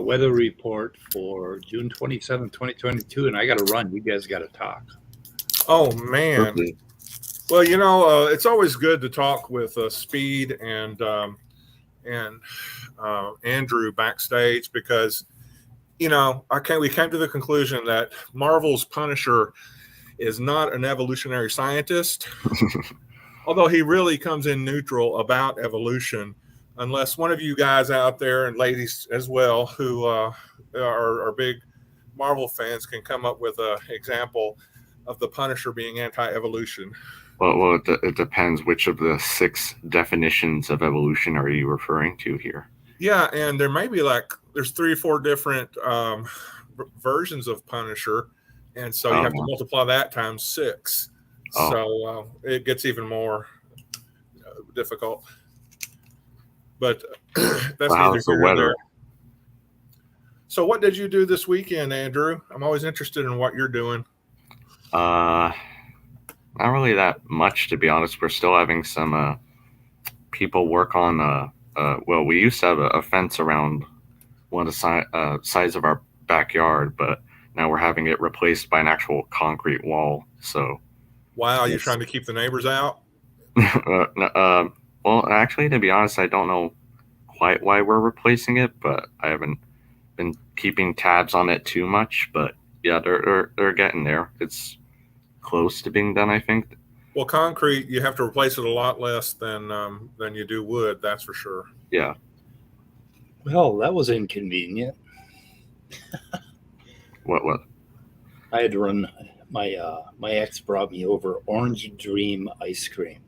weather report for June 27th, 2022, and I got to run. You guys got to talk. Oh, man. Okay. Well, you know, it's always good to talk with Speed and Andrew backstage because, you know, we came to the conclusion that Marvel's Punisher is not an evolutionary scientist, although he really comes in neutral about evolution, unless one of you guys out there and ladies as well who are big Marvel fans can come up with an example of the Punisher being anti-evolution. Well, it depends. Which of the 6 definitions of evolution are you referring to here? Yeah, and there may be there's 3 or 4 different versions of Punisher, and so you have to multiply that times 6. So it gets even more difficult. But that's neither here nor there. So what did you do this weekend, Andrew? I'm always interested in what you're doing. Not really that much, to be honest. We're still having some people work on well, we used to have a fence around one of the sides of our backyard, but now we're having it replaced by an actual concrete wall. So, wow, you're trying to keep the neighbors out? Well, actually, to be honest, I don't know quite why we're replacing it, but I haven't been keeping tabs on it too much. But yeah, they're getting there. It's close to being done, I think. Well, concrete, you have to replace it a lot less than you do wood. That's for sure. Yeah. Well, that was inconvenient. What? I had to run. My ex brought me over Orange Dream ice cream,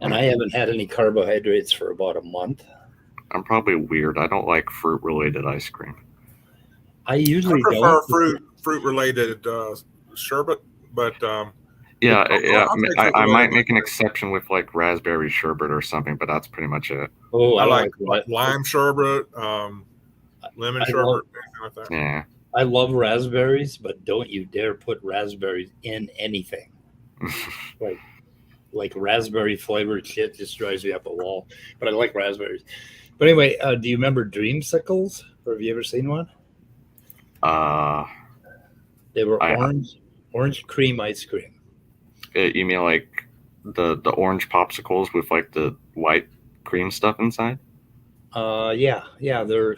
and I haven't had any carbohydrates for about a month. I'm probably weird. I don't like fruit-related ice cream. I usually prefer fruit-related sherbet, but yeah, I might make an exception with like raspberry sherbet or something, but that's pretty much it. Oh, I like lime sherbet, lemon sherbet, anything like that. Yeah. I love raspberries, but don't you dare put raspberries in anything. like raspberry flavored shit just drives me up a wall. But I like raspberries. But anyway, do you remember Dreamsicles? Or have you ever seen one? They were orange cream ice cream. You mean like the orange popsicles with like the white cream stuff inside? Yeah, they're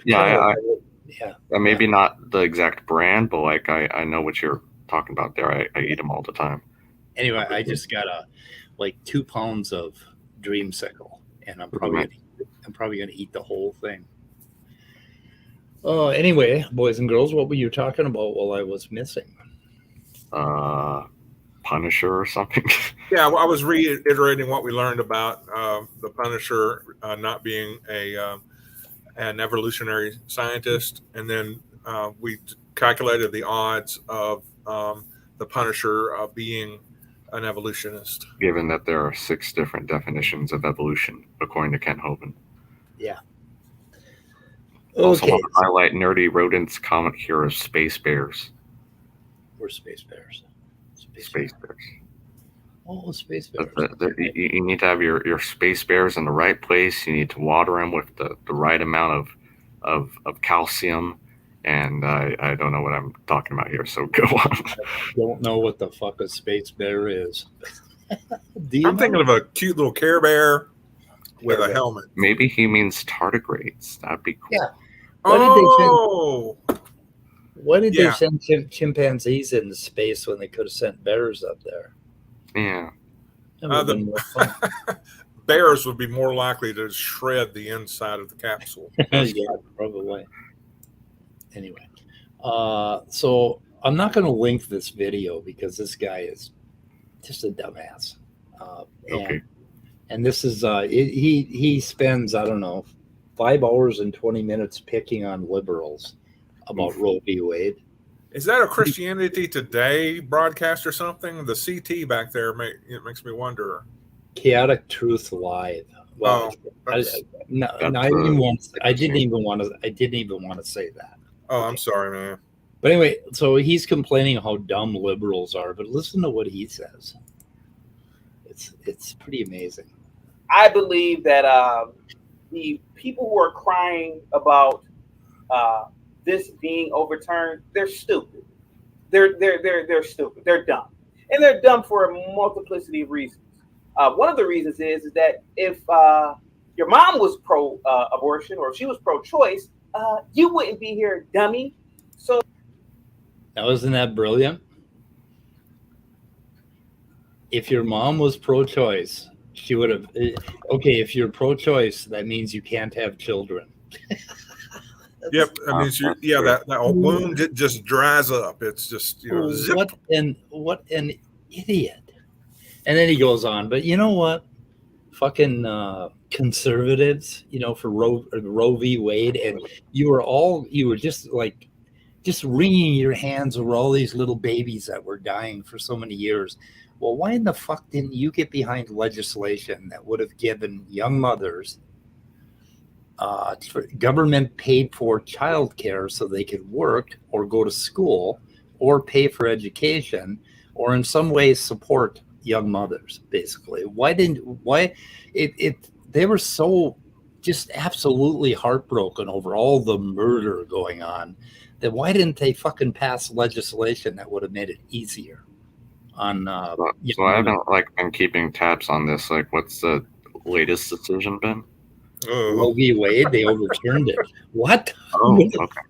maybe not the exact brand, but like I know what you're talking about there. I eat them all the time. Anyway, I just got 2 pounds of Dreamsicle, and I'm probably gonna eat the whole thing. Anyway, boys and girls, what were you talking about while I was missing? Punisher or something. Yeah, well, I was reiterating what we learned about the Punisher not being an evolutionary scientist, and then we calculated the odds of the Punisher being an evolutionist. Given that there are 6 different definitions of evolution, according to Ken Hovind. Yeah. Also want to highlight Nerdy Rodent's comic hero, Space Bears. We're Space Bears. Space Bears. Oh, Space Bears. You need to have your Space Bears in the right place. You need to water them with the right amount of calcium. And I don't know what I'm talking about here, so go on. I don't know what the fuck a Space Bear is. I'm thinking of a cute little Care Bear with a helmet. Maybe he means tardigrades. That'd be cool. Yeah. Why did they send chimpanzees into space when they could have sent bears up there? Yeah. Bears would be more likely to shred the inside of the capsule. Yeah, probably. Anyway, so I'm not going to link this video because this guy is just a dumbass. Okay. And this is he spends, I don't know, 5 hours and 20 minutes picking on liberals about Roe v. Wade. Is that a Christianity Today broadcast or something? The CT back there makes me wonder. Chaotic Truth Live. Well, I didn't even want to say that. Oh, I'm sorry, man. But anyway, so he's complaining how dumb liberals are, but listen to what he says. It's pretty amazing. I believe that the people who are crying about this being overturned, they're stupid. They're stupid. They're dumb, and they're dumb for a multiplicity of reasons. One of the reasons is that if your mom was pro abortion or if she was pro choice, you wouldn't be here, dummy. So now, isn't that brilliant? If your mom was pro-choice, she would have. Okay, if you're pro-choice, that means you can't have children. Yep, I mean, that womb just dries up. It's just zip. What an idiot. And then he goes on, but you know what? Fucking conservatives, for Roe v. Wade, and you were just wringing your hands over all these little babies that were dying for so many years. Well, why in the fuck didn't you get behind legislation that would have given young mothers government paid for childcare so they could work or go to school or pay for education or in some ways support young mothers, basically? They were so just absolutely heartbroken over all the murder going on that why didn't they fucking pass legislation that would have made it easier on so I haven't been keeping tabs on this. What's the latest decision been? Roe v. Wade, they overturned it. What? Oh, okay.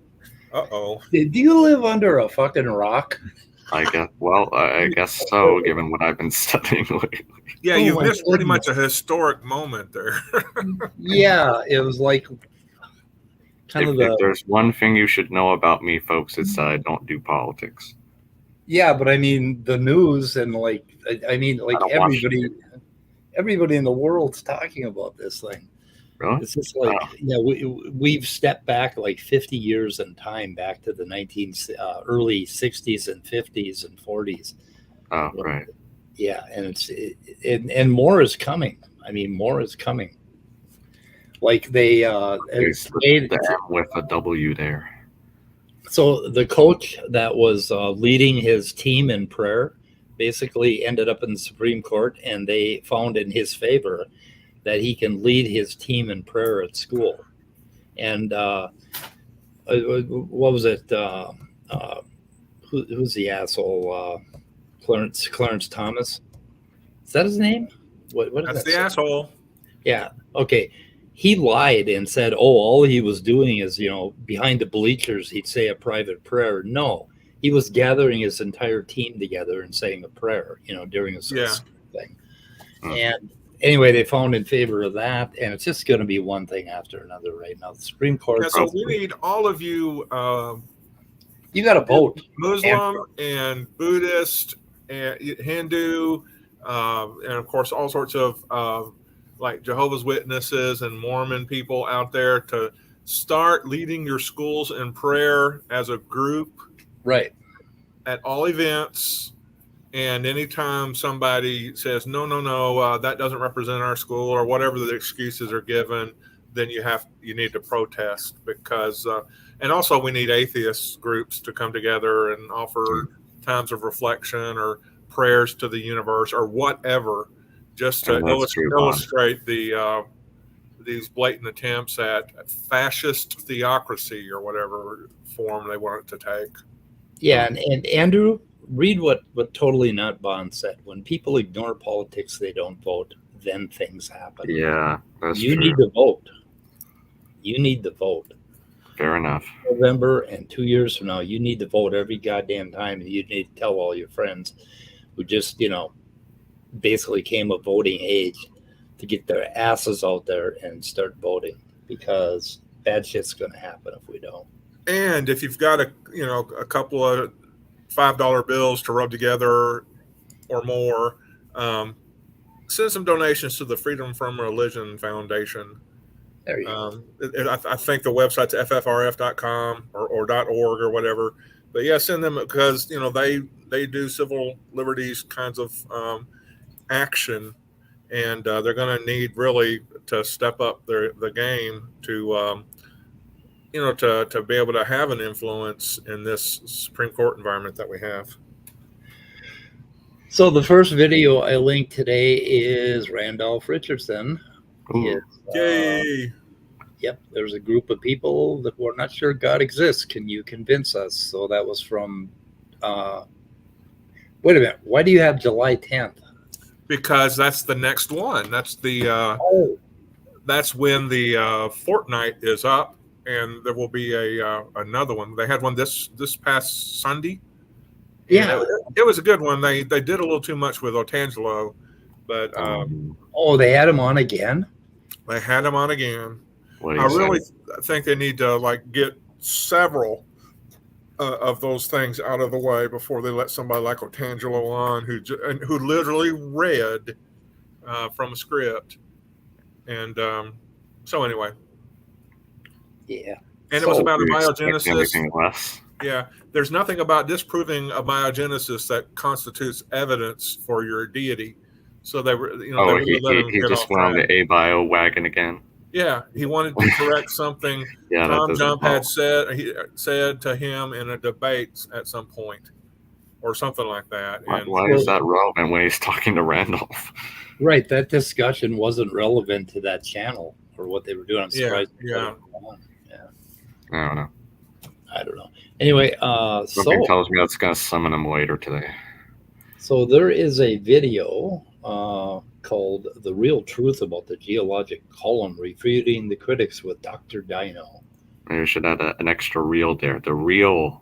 Uh-oh. Do you live under a fucking rock? I guess so, given what I've been studying lately. Yeah, you've missed pretty much a historic moment there. Yeah, it was like if there's one thing you should know about me, folks, it's that I don't do politics. Yeah, but I mean the news and everybody in the world's talking about this thing. Really? It's just we've stepped back 50 years in time, back to the early 60s and 50s and 40s. Oh, right. Yeah, and and more is coming. I mean, more is coming. They the M with a W there. So the coach that was leading his team in prayer basically ended up in the Supreme Court, and they found in his favor that he can lead his team in prayer at school. And what was it? Who's the asshole? Clarence Thomas. Is that his name? What That's the asshole. Yeah. Okay. He lied and said, all he was doing is, behind the bleachers, he'd say a private prayer. No, he was gathering his entire team together and saying a prayer, during a thing. And anyway, they found in favor of that, and it's just going to be one thing after another right now. The Supreme Court. Yeah, so we need all of you. You got to vote. Muslim and Buddhist and Hindu, and of course all sorts of Jehovah's Witnesses and Mormon people out there to start leading your schools in prayer as a group. Right. At all events. And anytime somebody says, no, that doesn't represent our school or whatever the excuses are given, then you need to protest because, and also we need atheist groups to come together and offer times of reflection or prayers to the universe or whatever, just to illustrate these blatant attempts at fascist theocracy or whatever form they want it to take. Yeah, and Andrew, read what Totally Not Bond said. When people ignore politics, they don't vote. Then things happen. Yeah, that's you true. need to vote. You need to vote. Fair enough. November and 2 years from now, you need to vote every goddamn time, and you need to tell all your friends who just, basically came of voting age to get their asses out there and start voting, because bad shit's going to happen if we don't. And if you've got a couple of $5 bills to rub together or more, send some donations to the Freedom from Religion Foundation. There you go. I think the website's ffrf.com or .org or whatever. But yeah, send them because they do civil liberties kinds of action, and they're going to need really to step up the game to to be able to have an influence in this Supreme Court environment that we have. So the first video I linked today is Randolph Richardson. Yay! Yep, there's a group of people that were not sure God exists. Can you convince us? So that was from. Wait a minute. Why do you have July 10th? Because that's the next one. That's the Oh, that's when the fortnight is up, and there will be a another one. They had one this past Sunday. yeah. It was a good one. They did a little too much with Otangelo, but Oh, they had him on again. they had him on again. What I he said. really think they need to like get several of those things out of the way before they let somebody like Otangelo on, who literally read from a script. And so anyway, Yeah. and it was about a Do you expect biogenesis. anything less? Yeah, there's nothing about disproving a biogenesis that constitutes evidence for your deity. So they were, they Oh, really let him he get just off went on track. the A-bio wagon again. Yeah, he wanted to correct something Yeah, that Tom doesn't Jump help. had said to him in a debate at some point, or something like that. And Why is that relevant when he's talking to Randolph? Right. That discussion wasn't relevant to that channel or what they were doing. I'm surprised. they let yeah. him go on. Yeah. I don't know. I don't know. Anyway, Something tells me that's going to summon him later today. So there is a video called "The Real Truth About the Geologic Column," refuting the critics with Dr. Dino. Maybe we should add an extra real there. The real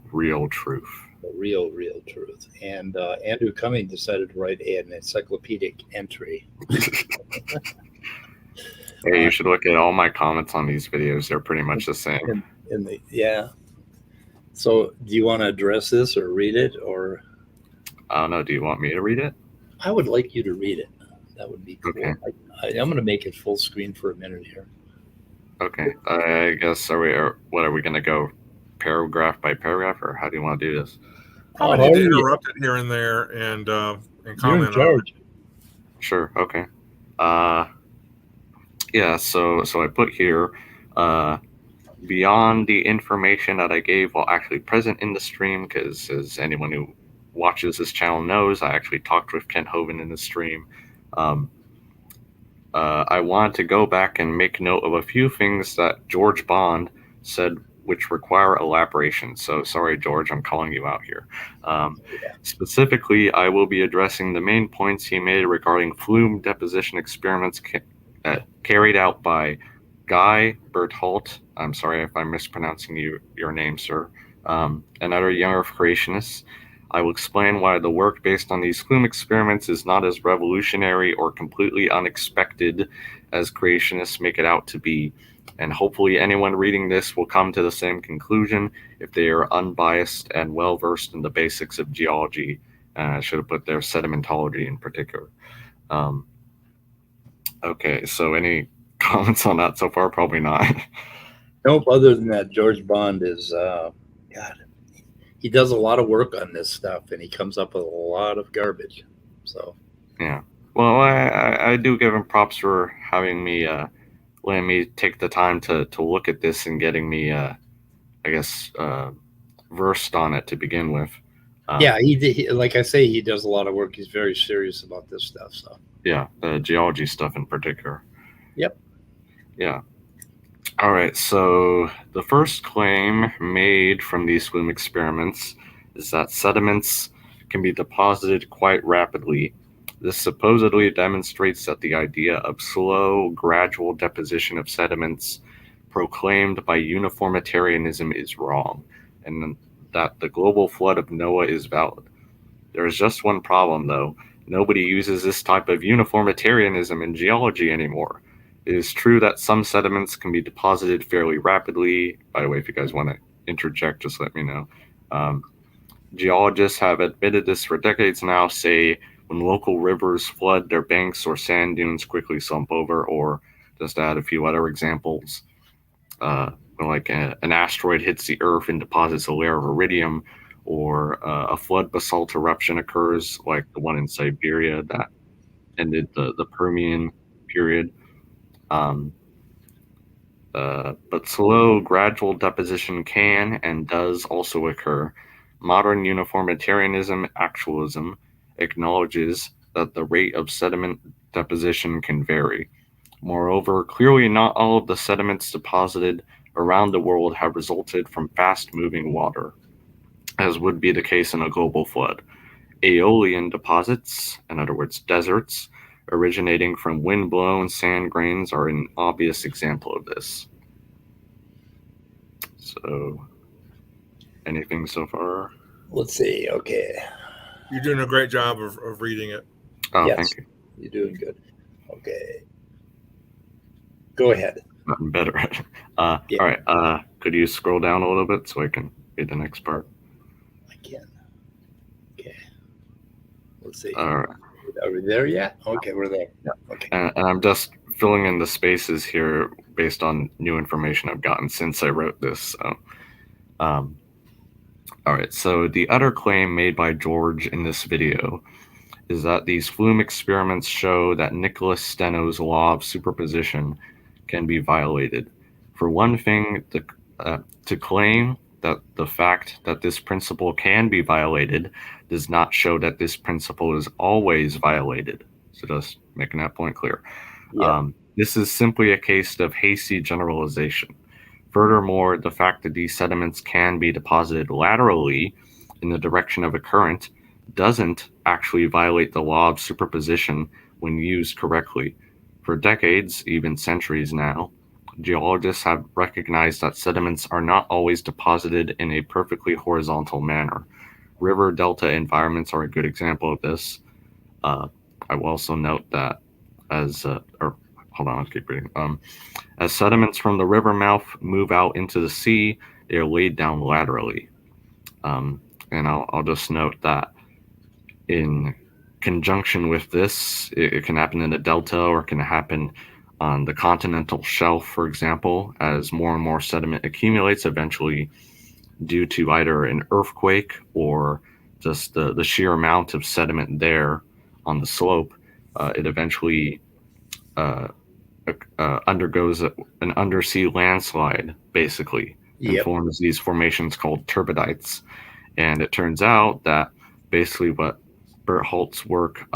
truth. The real truth. And Andrew Cumming decided to write an encyclopedic entry. Hey, you should look at all my comments on these videos. They're pretty much the same. Yeah. So do you want to address this or read it, or? I don't know. Do you want me to read it? I would like you to read it. That would be cool. Okay. I'm going to make it full screen for a minute here. Okay. I guess what are we going to go paragraph by paragraph, or how do you want to do this? Probably need to interrupt it here and there and comment You're in charge. on it. Sure. Okay. Yeah. So I put here, beyond the information that I gave while actually present in the stream, because as anyone who watches this channel knows, I actually talked with Kent Hovind in the stream. I wanted to go back and make note of a few things that George Bond said which require elaboration. So sorry, George, I'm calling you out here. Specifically, I will be addressing the main points he made regarding flume deposition experiments carried out by Guy Bertholdt. I'm sorry if I'm mispronouncing your name, sir. And other younger creationists. I will explain why the work based on these flume experiments is not as revolutionary or completely unexpected as creationists make it out to be. And hopefully anyone reading this will come to the same conclusion if they are unbiased and well-versed in the basics of geology. I should have put their sedimentology in particular. Okay, so any comments on that so far? Probably not. Nope, other than that, George Bond is, God, he does a lot of work on this stuff, and he comes up with a lot of garbage. So yeah, well, I do give him props for having me, letting me take the time to look at this and getting me, I guess, versed on it to begin with. Yeah, he like I say, he does a lot of work. He's very serious about this stuff. So yeah, the geology stuff in particular. Yep. Yeah. All right, so the first claim made from these flume experiments is that sediments can be deposited quite rapidly. This supposedly demonstrates that the idea of slow, gradual deposition of sediments proclaimed by uniformitarianism is wrong, and that the global flood of Noah is valid. There is just one problem, though. Nobody uses this type of uniformitarianism in geology anymore. It is true that some sediments can be deposited fairly rapidly. By the way, if you guys want to interject, just let me know. Geologists have admitted this for decades now, say when local rivers flood their banks or sand dunes quickly slump over, or just to add a few other examples, like an asteroid hits the Earth and deposits a layer of iridium, or a flood basalt eruption occurs, like the one in Siberia that ended the Permian period. But slow, gradual deposition can and does also occur. Modern uniformitarianism actualism acknowledges that the rate of sediment deposition can vary. Moreover, However, clearly not all of the sediments deposited around the world have resulted from fast-moving water, as would be the case in a global flood. Aeolian deposits, in other words, deserts, originating from wind-blown sand grains are an obvious example of this. So, anything so far? Let's see. Okay. You're doing a great job of reading it. Oh, Yes. thank you. You're doing good. Okay. Go ahead. Gotten better at it. Yeah. All right. Could you scroll down a little bit so I can read the next part? I can. Okay. Let's see. All right. Are we there yet? Okay, we're there. Yeah. Okay. And I'm just filling in the spaces here based on new information I've gotten since I wrote this. So, all right. So the other claim made by George in this video is that these flume experiments show that Nicholas Steno's law of superposition can be violated. For one thing, to claim that the fact that this principle can be violated does not show that this principle is always violated. So just making that point clear. Yeah. This is simply a case of hasty generalization. Furthermore, the fact that these sediments can be deposited laterally in the direction of a current doesn't actually violate the law of superposition when used correctly. For decades, even centuries now, geologists have recognized that sediments are not always deposited in a perfectly horizontal manner. River delta environments are a good example of this. I will also note that let's keep reading. As sediments from the river mouth move out into the sea, they are laid down laterally. And I'll just note that in conjunction with this, it can happen in the delta, or it can happen on the continental shelf, for example, as more and more sediment accumulates, eventually due to either an earthquake or just the sheer amount of sediment there on the slope. It eventually undergoes an undersea landslide, basically, and Yep. forms these formations called turbidites. And it turns out that basically what Bertholdt's work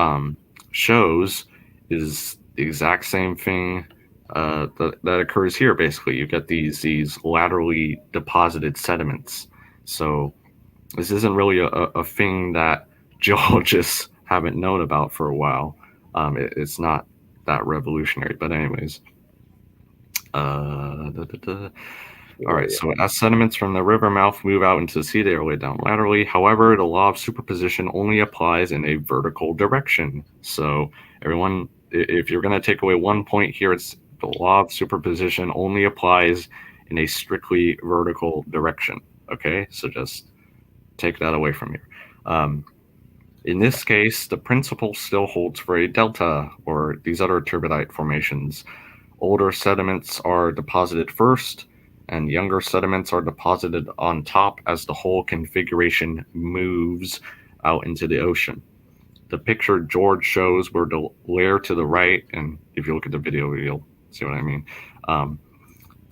shows is the exact same thing that occurs here. Basically, you get these laterally deposited sediments. So this isn't really a thing that geologists haven't known about for a while. It's not that revolutionary, but anyways. All right, so as sediments from the river mouth move out into the sea, they are laid down laterally. However, the law of superposition only applies in a vertical direction. So everyone, if you're going to take away one point here, it's the law of superposition only applies in a strictly vertical direction. Okay, so just take that away from you. In this case, the principle still holds for a delta or these other turbidite formations. Older sediments are deposited first, and younger sediments are deposited on top as the whole configuration moves out into the ocean. The picture George shows where the layer to the right, and if you look at the video, you'll see what I mean.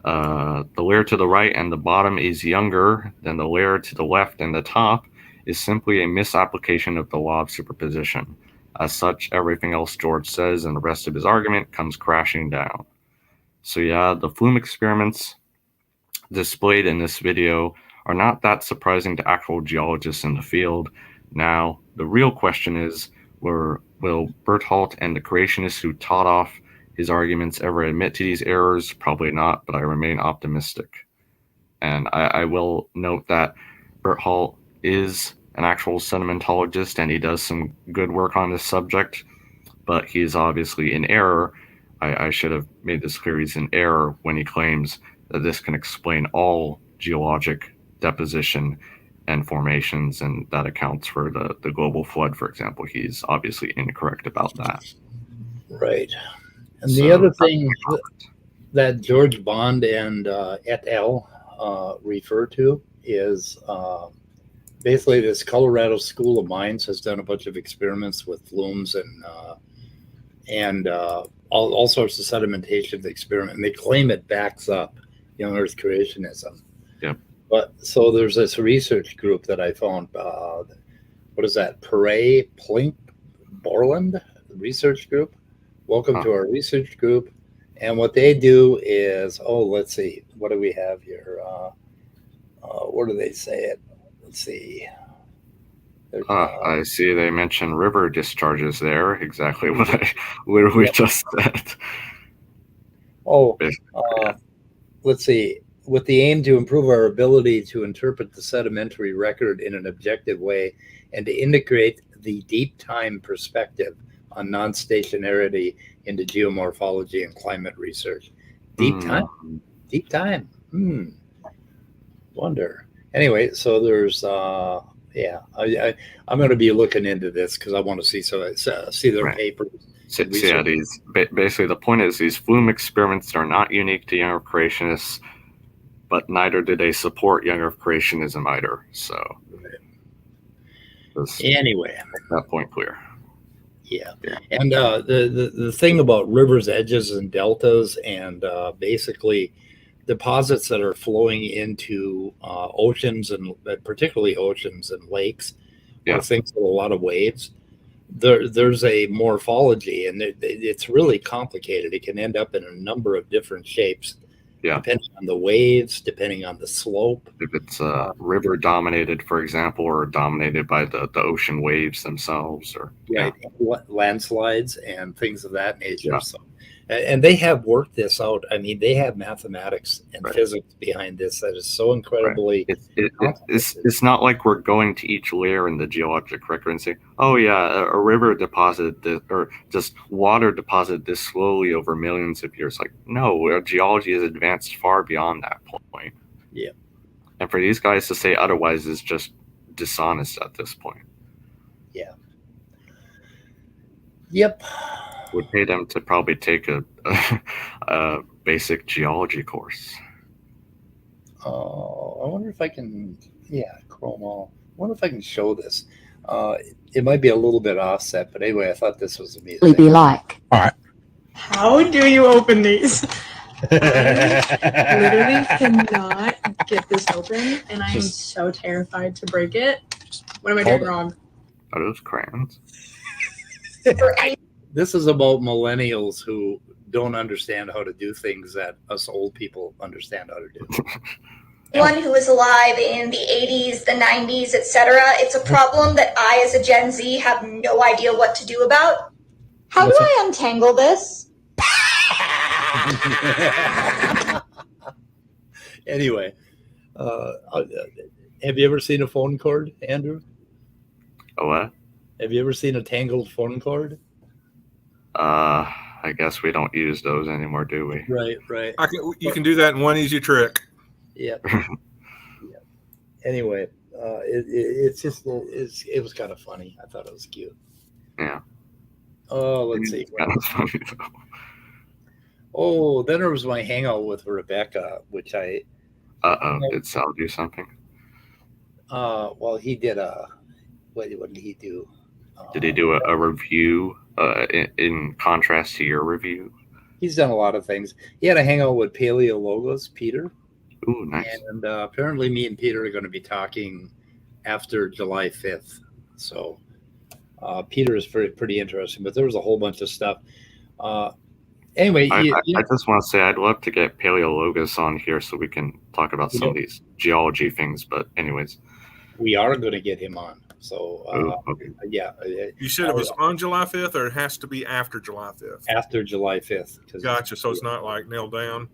The layer to the right and the bottom is younger than the layer to the left and the top is simply a misapplication of the law of superposition. As such, everything else George says and the rest of his argument comes crashing down. So yeah, the flume experiments displayed in this video are not that surprising to actual geologists in the field. Now, the real question is, will Bertholdt and the creationists who taught off his arguments ever admit to these errors? Probably not, but I remain optimistic. And I will note that Bertholdt is an actual sedimentologist and he does some good work on this subject, but he is obviously in error. I should have made this clear. He's in error when he claims that this can explain all geologic deposition and formations, and that accounts for the global flood, for example. He's obviously incorrect about that. Right. And So, the other thing that George Bond and et al. Refer to is basically this Colorado School of Mines has done a bunch of experiments with flumes and all sorts of sedimentation experiment, and they claim it backs up young Earth creationism. Yep. But so there's this research group that I found. What is that? PIRET, PLINK-BJÖRKLUNd research group. Welcome to our research group. And what they do is, let's see, what do we have here? Where do they say it? Let's see. I see they mentioned river discharges there. Exactly what we just said. Let's see. With the aim to improve our ability to interpret the sedimentary record in an objective way and to integrate the deep time perspective on non-stationarity into geomorphology and climate research. Deep time. Wonder. Anyway, so there's I'm going to be looking into this because I want to see their papers. Basically the point is these flume experiments are not unique to young Earth creationists, but neither do they support young Earth creationism either. So anyway, make that point clear. Yeah. And the thing about rivers, edges, and deltas, and basically deposits that are flowing into oceans, and particularly oceans and lakes, or things with a lot of waves, there's a morphology, and it's really complicated. It can end up in a number of different shapes, depending on the waves, depending on the slope. If it's river dominated, for example, or dominated by the ocean waves themselves, or landslides and things of that nature. So, and they have worked this out. I mean, they have mathematics and physics behind this that is so incredibly. It's not like we're going to each layer in the geologic record and say, oh yeah, a river deposited this, or just water deposited this slowly over millions of years. Like, no, our geology has advanced far beyond that point. Yeah. And for these guys to say otherwise is just dishonest at this point. Yeah. Yep. Would pay them to probably take a basic geology course. Oh, I wonder if I can. Yeah, Chrome all. I wonder if I can show this. It might be a little bit offset, but anyway, I thought this was amazing. Be like. All right. How do you open these? I literally cannot get this open, and I am so terrified to break it. What am I doing wrong? Are those crayons? This is about millennials who don't understand how to do things that us old people understand how to do. One who was alive in the 80s, the 90s, etc. It's a problem that I, as a Gen Z, have no idea what to do about. How do I untangle this? Anyway, have you ever seen a phone cord, Andrew? A what? Have you ever seen a tangled phone cord? I guess we don't use those anymore, do we? Right. You can do that in one easy trick. Yeah. Anyway, it was kind of funny. I thought it was cute. Yeah. Oh, let's see. Kind of funny though. Oh, then there was my hangout with Rebecca, which I. Did Sal do something? Well, he did what did he do? Did he do a review in contrast to your review? He's done a lot of things. He had a hangout with Paleologos, Peter. Ooh, nice. And apparently me and Peter are going to be talking after July 5th. So Peter is pretty interesting, but there was a whole bunch of stuff. Anyway, I just want to say I'd love to get Paleologos on here so we can talk about some of these geology things. But anyways, we are going to get him on. So okay. Yeah. You said it was on July 5th, or it has to be after July 5th? After July 5th. Gotcha. So it's not like nailed down.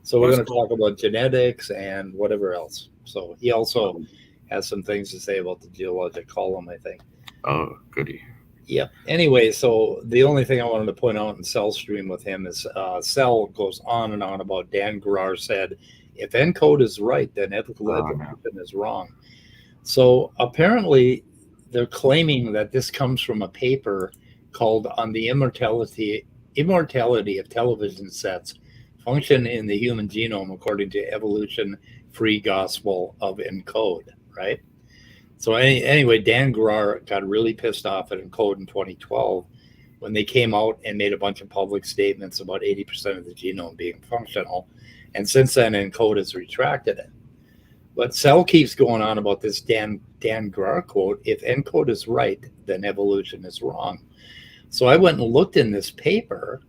So we're going to talk about genetics and whatever else. So he also has some things to say about the geologic column, I think. Oh, goody. Yep. Anyway, so the only thing I wanted to point out in Cell's stream with him is Cell goes on and on about Dan Garrar said, if ENCODE is right, then evolution is wrong. So apparently they're claiming that this comes from a paper called On the Immortality of Television Sets, Function in the Human Genome According to Evolution Free Gospel of ENCODE, right? So anyway, Dan Garrar got really pissed off at ENCODE in 2012 when they came out and made a bunch of public statements about 80% of the genome being functional. And since then, ENCODE has retracted it. But Cell keeps going on about this Dan Garrar quote, if ENCODE is right, then evolution is wrong. So I went and looked in this paper,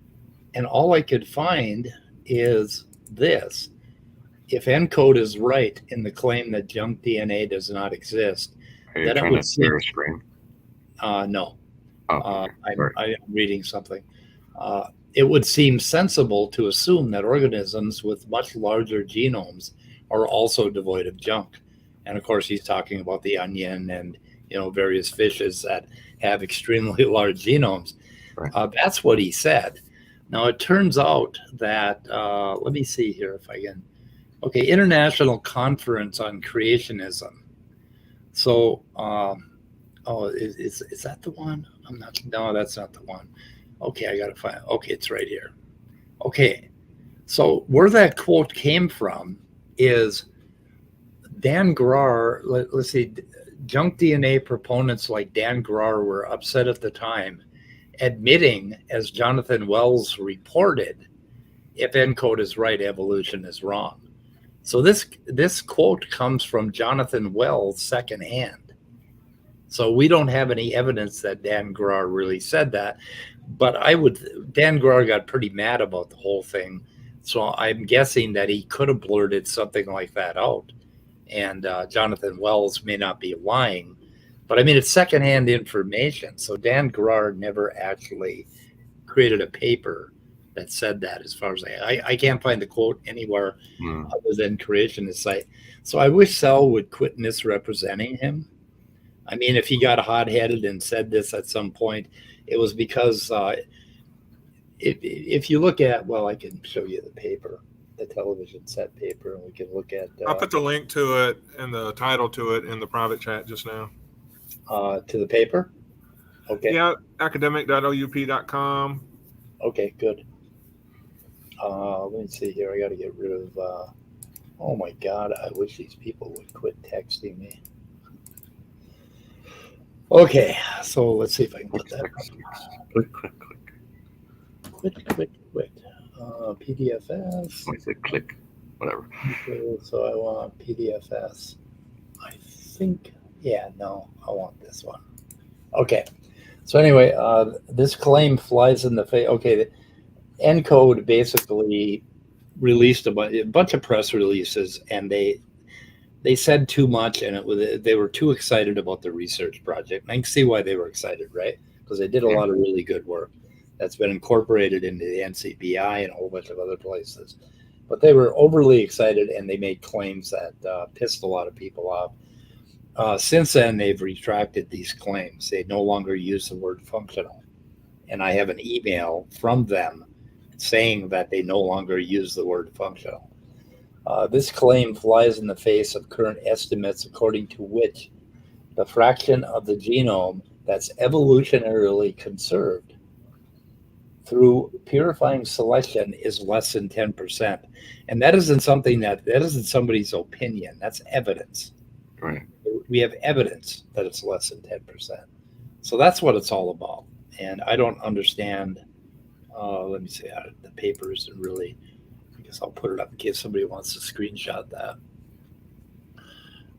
And all I could find is this. If ENCODE is right in the claim that junk DNA does not exist, Are you then it trying would to seem share a screen? no. Oh, okay. I'm reading something. It would seem sensible to assume that organisms with much larger genomes are also devoid of junk. And of course, he's talking about the onion and various fishes that have extremely large genomes. Right. That's what he said. Now it turns out that let me see here if I can. Okay, International Conference on Creationism. So, is that the one? I'm not. No, that's not the one. Okay, I gotta find. Okay, it's right here. Okay, so where that quote came from is Dan Grar. Let's see, junk DNA proponents like Dan Grar were upset at the time, admitting, as Jonathan Wells reported, if ENCODE is right, evolution is wrong. So this quote comes from Jonathan Wells secondhand. So we don't have any evidence that Dan Grar really said that, but Dan Grar got pretty mad about the whole thing. So I'm guessing that he could have blurted something like that out. And Jonathan Wells may not be lying, but I mean, it's secondhand information. So Dan Grar never actually created a paper that said that, as far as I can't find the quote anywhere other than creationist site. So I wish Sal would quit misrepresenting him. I mean, if he got hot-headed and said this at some point, it was because if you look at, well, I can show you the paper, the television set paper, and we can look at. I'll put the link to it and the title to it in the private chat just now. To the paper? Okay. Yeah, academic.oup.com. Okay, good. Let me see here. I got to get rid of. Oh my God! I wish these people would quit texting me. Okay, so let's see if I can put that. Quit. PDFS. I say click, whatever. Okay, so I want PDFS. I think. Yeah, no, I want this one. Okay. So anyway, this claim flies in the face. Okay, ENCODE basically released a bunch of press releases, and they said too much, and they were too excited about the research project. And I can see why they were excited, right? Because they did a lot of really good work that's been incorporated into the NCBI and a whole bunch of other places. But they were overly excited, and they made claims that pissed a lot of people off. Since then, they've retracted these claims. They no longer use the word functional. And I have an email from them saying that they no longer use the word functional. This claim flies in the face of current estimates according to which the fraction of the genome that's evolutionarily conserved through purifying selection is less than 10%. And that isn't somebody's opinion. That's evidence. Right. We have evidence that it's less than 10%. So that's what it's all about. And I don't understand. Let me see. The paper isn't really. I guess I'll put it up in case somebody wants to screenshot that.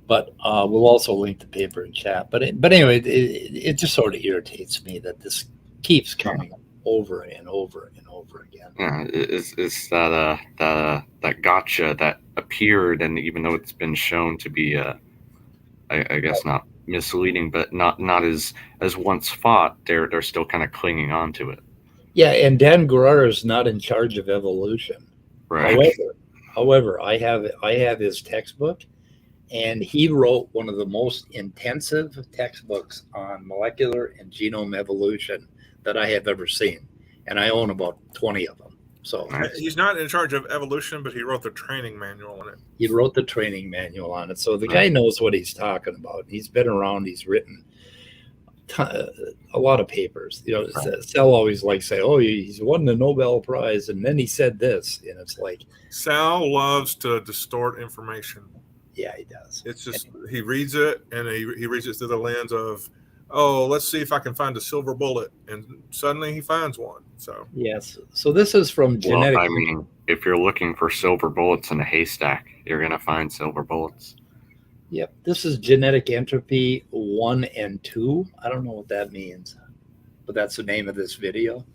But we'll also link the paper in chat. But anyway, it just sort of irritates me that this keeps coming over and over and over again. Yeah, it's that gotcha that appeared, and even though it's been shown to be I guess not misleading, but not as once thought, they're still kind of clinging on to it. Yeah, and Dan Grar is not in charge of evolution. Right. However, I have his textbook, and he wrote one of the most intensive textbooks on molecular and genome evolution that I have ever seen, and I own about 20 of them. So he's not in charge of evolution, but he wrote the training manual on it. He wrote the training manual on it, so the guy knows what he's talking about. He's been around. He's written a lot of papers. Sal always likes to say, "Oh, he's won the Nobel Prize," and then he said this, and it's like Sal loves to distort information. Yeah, he does. It's just he reads it, and he reads it through the lens of, oh, let's see if I can find a silver bullet, and suddenly he finds one. So yes, so this is from genetic. Well, I mean, if you're looking for silver bullets in a haystack, you're gonna find silver bullets. Yep, this is Genetic Entropy 1 and 2. I don't know what that means, but that's the name of this video.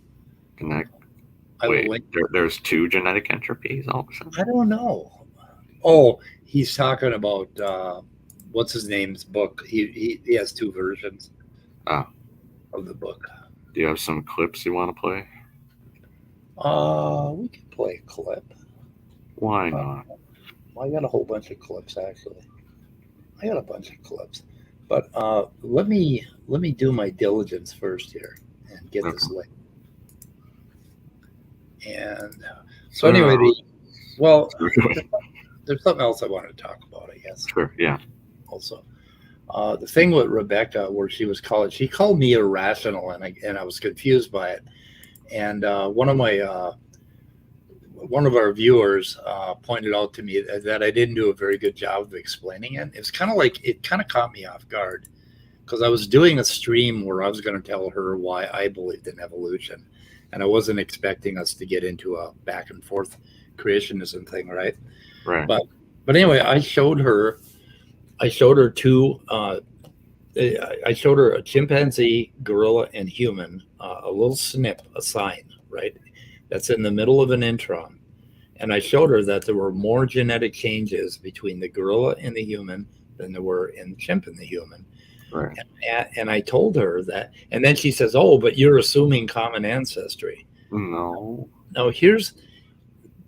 I will Wait, link. there's 2 genetic entropies all of a sudden? I don't know. Oh, he's talking about what's his name's book. He has 2 versions Oh. of the book. Do you have some clips you want to play? We can play a clip. Why not? I got a whole bunch of clips actually. I got a bunch of clips, but let me do my diligence first here and get this link. And so anyway, there's something else I wanted to talk about, I guess. Sure. Yeah. Also, the thing with Rebecca, where she called me irrational, and I was confused by it. And one of our viewers pointed out to me that I didn't do a very good job of explaining it. It's kind of caught me off guard because I was doing a stream where I was going to tell her why I believed in evolution, and I wasn't expecting us to get into a back and forth creationism thing, right? Right. But anyway, I showed her 2. I showed her a chimpanzee, gorilla, and human, a little snip, a sign, right? That's in the middle of an intron. And I showed her that there were more genetic changes between the gorilla and the human than there were in the chimp and the human. Right. And I told her that, and then she says, "Oh, but you're assuming common ancestry." No. No,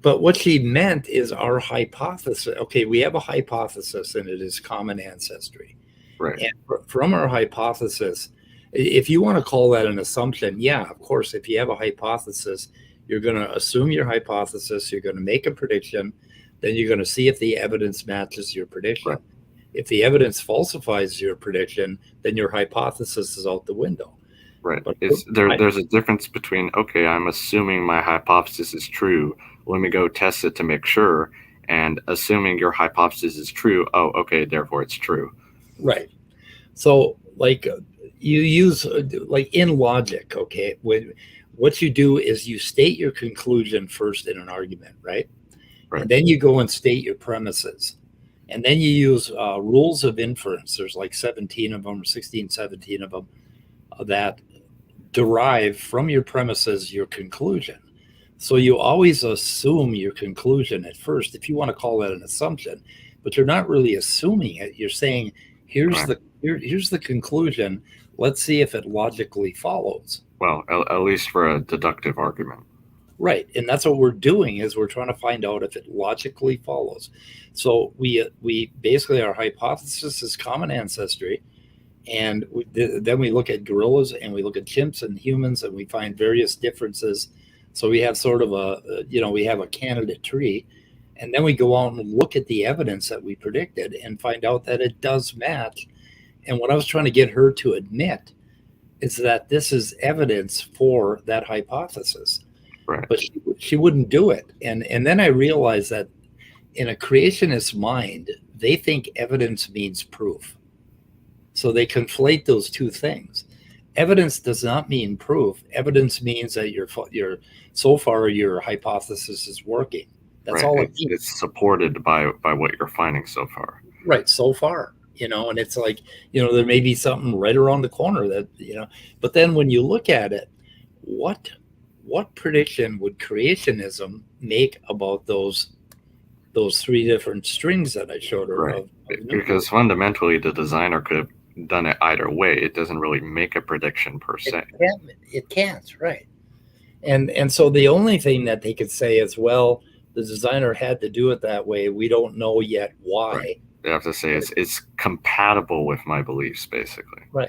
but what she meant is our hypothesis. Okay, we have a hypothesis, and it is common ancestry. Right. And from our hypothesis, if you want to call that an assumption, yeah, of course, if you have a hypothesis, you're going to assume your hypothesis, you're going to make a prediction, then you're going to see if the evidence matches your prediction. Right. If the evidence falsifies your prediction, then your hypothesis is out the window. Right. But There's a difference between, okay, I'm assuming my hypothesis is true, let me go test it to make sure, and assuming your hypothesis is true, oh, okay, therefore it's true. Right. So, like, you use, like, in logic, okay, what you do is you state your conclusion first in an argument, right? Right. And then you go and state your premises. And then you use rules of inference. There's like 17 of them, 16, 17 of them that derive from your premises your conclusion. So you always assume your conclusion at first, if you want to call that an assumption, but you're not really assuming it. You're saying, here's the conclusion. Let's see if it logically follows. Well, at least for a deductive argument. Right. And that's what we're doing, is we're trying to find out if it logically follows. So we basically, our hypothesis is common ancestry. And then we look at gorillas and we look at chimps and humans, and we find various differences. So we have sort of we have a candidate tree. And then we go out and look at the evidence that we predicted and find out that it does match. And what I was trying to get her to admit is that this is evidence for that hypothesis. Right. But she wouldn't do it. And then I realized that in a creationist mind, they think evidence means proof. So they conflate those two things. Evidence does not mean proof. Evidence means that so far your hypothesis is working. That's all it means. It's supported by what you're finding so far. Right, so far. And it's like, there may be something right around the corner that, but then when you look at it, what prediction would creationism make about those 3 different strings that I showed her? Right. Because fundamentally the designer could have done it either way. It doesn't really make a prediction per se. It can't, right. And so the only thing that they could say is, well, the designer had to do it that way. We don't know yet why. Right. They have to say it's compatible with my beliefs, basically. Right.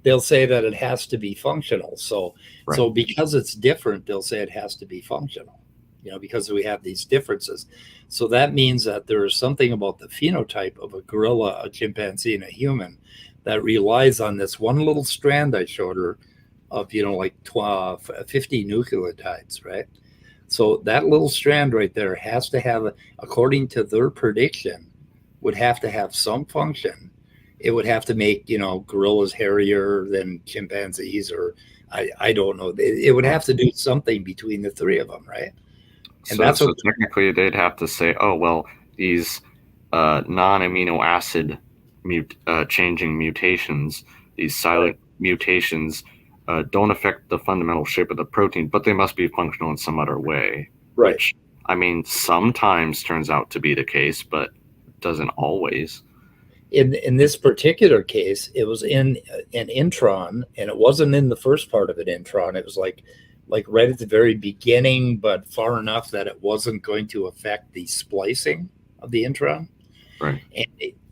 They'll say that it has to be functional. So because it's different, they'll say it has to be functional, because we have these differences. So that means that there is something about the phenotype of a gorilla, a chimpanzee, and a human that relies on this one little strand I showed her of, 50 nucleotides, right? So that little strand right there has to have, according to their prediction, would have to have some function. It would have to make, gorillas hairier than chimpanzees, or I don't know. It would have to do something between the 3 of them, right? And so technically they'd have to say, oh, well, these non-amino acid changing mutations, these silent mutations don't affect the fundamental shape of the protein, but they must be functional in some other way. Right. Which, I mean, sometimes turns out to be the case, but doesn't always. In this particular case, it was in an intron, and it wasn't in the first part of an intron. It was like right at the very beginning, but far enough that it wasn't going to affect the splicing of the intron. Right.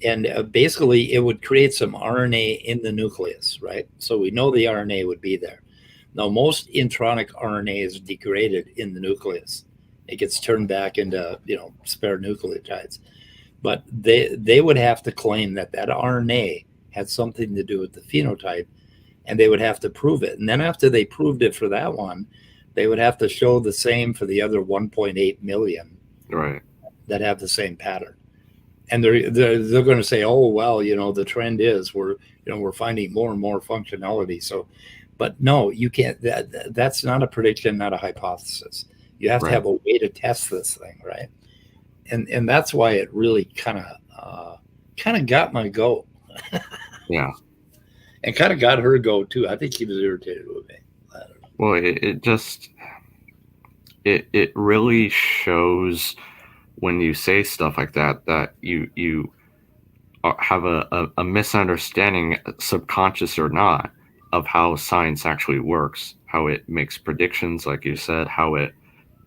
And basically, it would create some RNA in the nucleus, right? So we know the RNA would be there. Now, most intronic RNA is degraded in the nucleus. It gets turned back into, spare nucleotides. But they would have to claim that RNA had something to do with the phenotype, and they would have to prove it. And then after they proved it for that one, they would have to show the same for the other 1.8 million Right. that have the same pattern. And they're going to say, oh, well, the trend is we're finding more and more functionality. So, but no, you can't. That's not a prediction, not a hypothesis. You have to have a way to test this thing, right? And that's why it really kind of got my goat. Yeah. And kind of got her goat too. I think he was irritated with me. I don't know. Well, it just it really shows when you say stuff like that you have a misunderstanding, subconscious or not, of how science actually works, how it makes predictions, like you said, how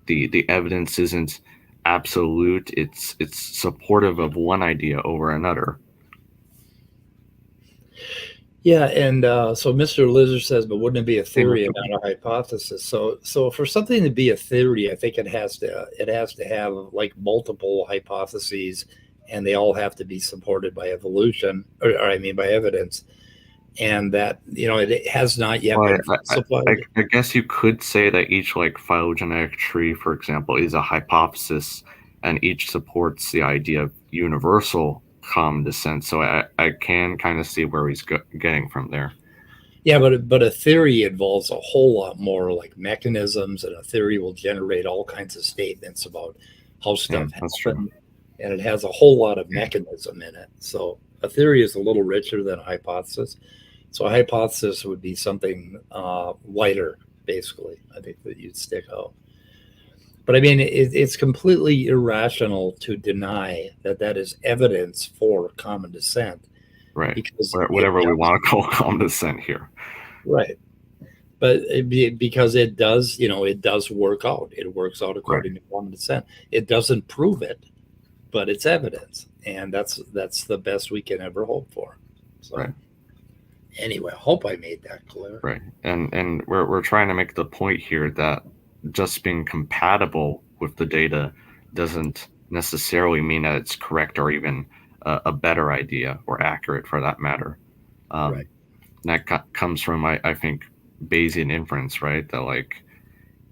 the evidence isn't absolute. It's supportive of one idea over another. Yeah, and so Mr. Lizard says, but wouldn't it be a theory and not a hypothesis? So for something to be a theory, I think it has to have like multiple hypotheses, and they all have to be supported by evolution, or I mean by evidence, and that it has not yet been supplied. I guess you could say that each like phylogenetic tree, for example, is a hypothesis, and each supports the idea of universal common descent. So I can kind of see where he's getting from there. Yeah, but a theory involves a whole lot more like mechanisms, and a theory will generate all kinds of statements about how stuff happened, and it has a whole lot of mechanism in it. So a theory is a little richer than a hypothesis. So a hypothesis would be something lighter, basically. I think that you'd stick out. But I mean, it's completely irrational to deny that is evidence for common descent. Right. Because whatever we want to call common descent here. Right. But because it does, it does work out. It works out according to common descent. It doesn't prove it, but it's evidence. And that's the best we can ever hope for. So anyway, I hope I made that clear. Right. And we're trying to make the point here that just being compatible with the data doesn't necessarily mean that it's correct or even a better idea or accurate for that matter. That comes from, I think, Bayesian inference, right? That like,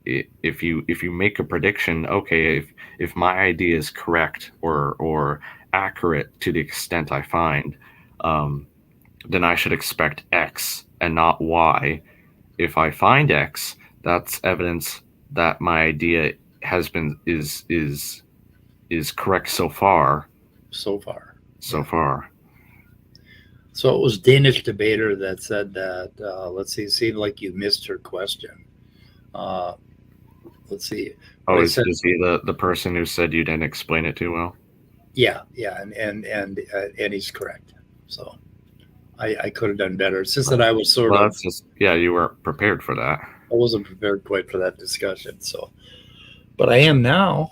if you make a prediction, okay, if my idea is correct or accurate to the extent I find, then I should expect X and not Y. If I find X, that's evidence that my idea is correct so far. So it was Danish debater that said that. Let's see. It seemed like you missed her question. Let's see. Oh, is he the person who said you didn't explain it too well? Yeah, and he's correct. So I could have done better. It's just that I was sort of. You weren't prepared for that. I wasn't prepared quite for that discussion. So, but I am now.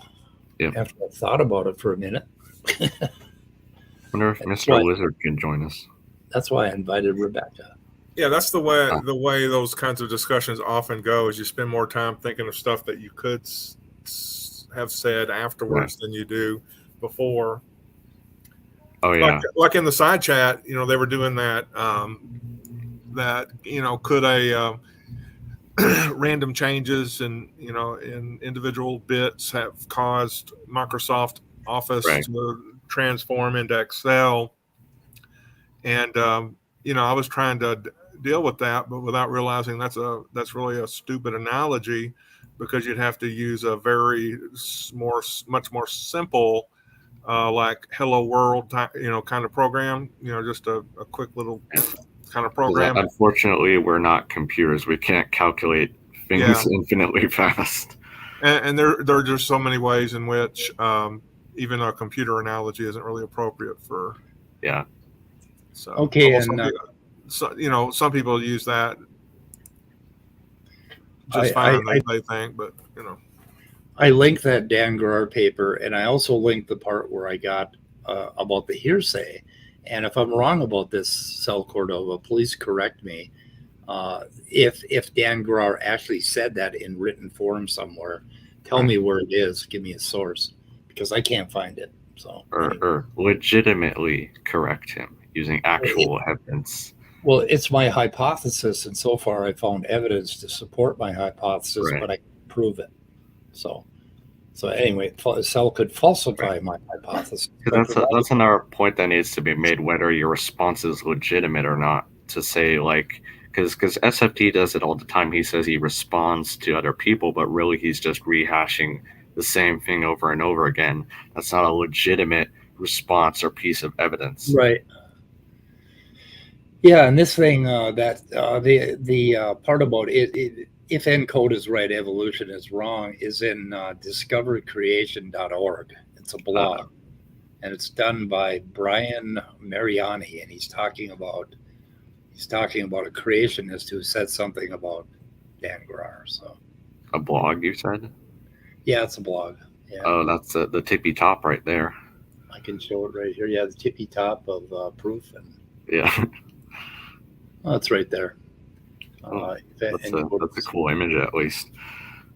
Yep. After I thought about it for a minute. Wonder if Mr. Lizard can join us. That's why I invited Rebecca. Yeah, that's the way those kinds of discussions often go. Is you spend more time thinking of stuff that you could have said afterwards than you do before. Oh yeah, like in the side chat, they were doing that. Could a random changes in individual bits have caused Microsoft Office to transform into Excel? And I was trying to deal with that, but without realizing that's really a stupid analogy, because you'd have to use a much more simple like hello world kind of program, just a quick little kind of 'Cause, program. unfortunately, we're not computers. We can't calculate things infinitely fast. And there are just so many ways in which even a computer analogy isn't really appropriate for. Yeah. So Okay, some and people, some people use that just I, fine. They think, but I linked that Dan Grar paper, and I also linked the part where I got about the hearsay. And if I'm wrong about this, Cell Cordova, please correct me. If Dan Grar actually said that in written form somewhere, tell me where it is. Give me a source, because I can't find it. So, Or legitimately correct him using actual evidence. well, it's my hypothesis, and so far I found evidence to support my hypothesis, Right. but I can't prove it. So anyway, Cell could falsify my hypothesis. That's another point that needs to be made, whether your response is legitimate or not. To say, like, because SFT does it all the time. He says he responds to other people, but really he's just rehashing the same thing over and over again. That's not a legitimate response or piece of evidence. Right. Yeah, and this thing the part about it, if ENCODE is right, evolution is wrong, is in discoverycreation.org. It's a blog, and it's done by Brian Mariani, and he's talking about a creationist who said something about Dan Grar. So A blog, you said? yeah, it's a blog. Yeah. Oh, that's the tippy top right there. I can show it right here. Yeah, the tippy top of proof, and Yeah. oh, it's right there. That's a cool image, at least.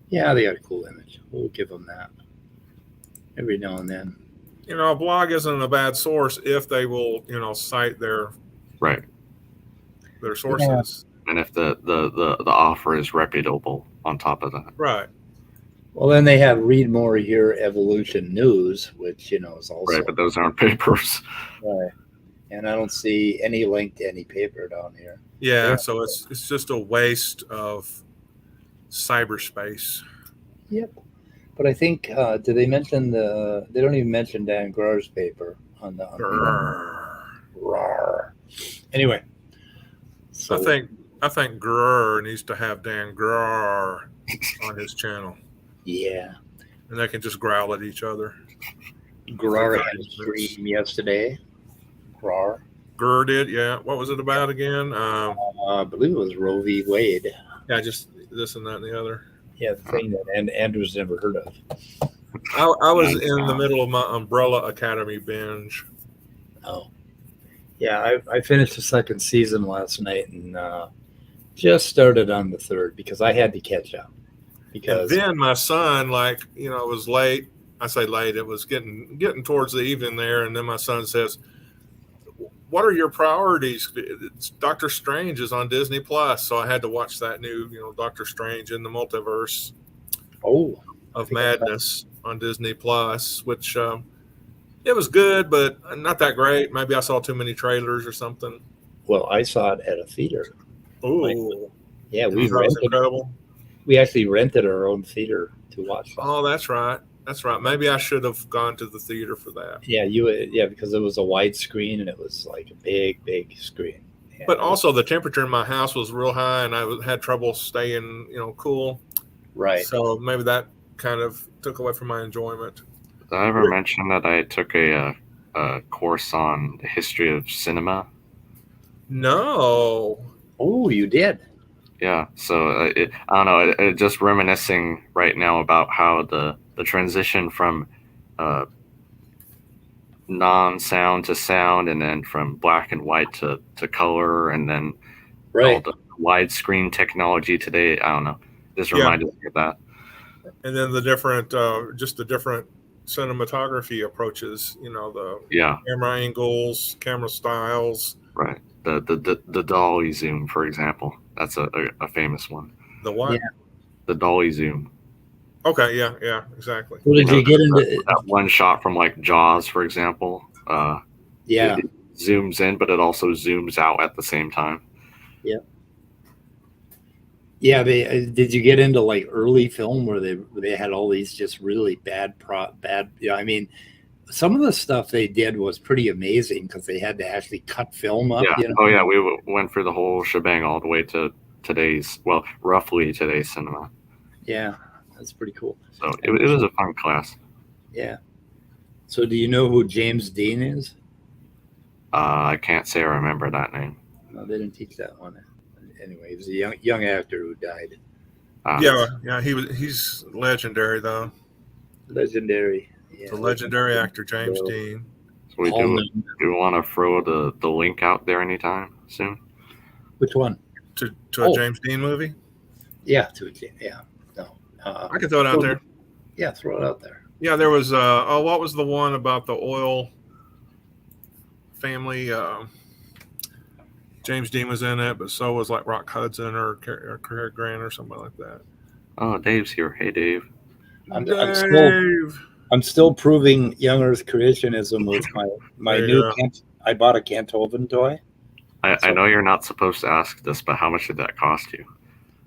Yeah, they got a cool image. We'll give them that every now and then. a blog isn't a bad source if they will, cite their sources. Yeah. And if the offer is reputable on top of that. Right. Well, then they have Read More Here Evolution News, which is also right, but those aren't papers. Right. And I don't see any link to any paper down here. Yeah, so it's just a waste of cyberspace. Yep. But I think do they mention they don't even mention Dan Grar's paper on the anyway. So I think Grr needs to have Dan Grr on his channel. Yeah. And they can just growl at each other. Grar had a stream yesterday. Grar did, yeah. What was it about again? I believe it was Roe v. Wade. Yeah, just this and that and the other. Yeah, the thing that Andrew's never heard of. I was in the middle of my Umbrella Academy binge. Oh. Yeah, I finished the second season last night and just started on the third because I had to catch up. Because and then my son, it was late. I say late. It was getting towards the evening there, and then my son says, "What are your priorities?" Doctor Strange is on Disney Plus, so I had to watch that new, Doctor Strange in the Multiverse of Madness on Disney Plus, which it was good, but not that great. Maybe I saw too many trailers or something. Well, I saw it at a theater. Ooh, yeah, incredible. We actually rented our own theater to watch that. Oh, that's right. That's right. Maybe I should have gone to the theater for that. Yeah, because it was a wide screen and it was like a big screen. Yeah. But also the temperature in my house was real high and I had trouble staying, cool. Right. So maybe that kind of took away from my enjoyment. Did I ever mention that I took a course on the history of cinema? No. Oh, you did? Yeah. So I don't know. Just reminiscing right now about how the transition from non-sound to sound, and then from black and white to color, and then all the widescreen technology today. I don't know. This reminded me of that. And then the different cinematography approaches. The camera angles, camera styles. Right. The dolly zoom, for example. That's a famous one. The what? Yeah. The dolly zoom. Okay, yeah, exactly. Well, did you get into that one shot from Jaws, for example? Yeah. It zooms in, but it also zooms out at the same time. Yeah. Yeah, did you get into early film where they had all these just really bad some of the stuff they did was pretty amazing because they had to actually cut film up. Yeah. You know? Oh yeah, we went through the whole shebang all the way to roughly today's cinema. Yeah, that's pretty cool. So it was a fun class. Yeah. So do you know who James Dean is? I can't say I remember that name. No, they didn't teach that one. Anyway, he was a young actor who died. Yeah, he's legendary though. Legendary. Yeah. The legendary actor James Dean. So do we want to throw the link out there anytime soon? Which one? To a James Dean movie? Yeah, to a yeah. No. I can throw it out there. Yeah, throw it out there. Yeah, there was what was the one about the oil family? James Dean was in it, but so was like Rock Hudson or Cary Grant or something like that. Oh, Dave's here. Hey, Dave. I'm still proving young Earth creationism with my new I bought a Canthoven toy. I know you're not supposed to ask this, but how much did that cost you?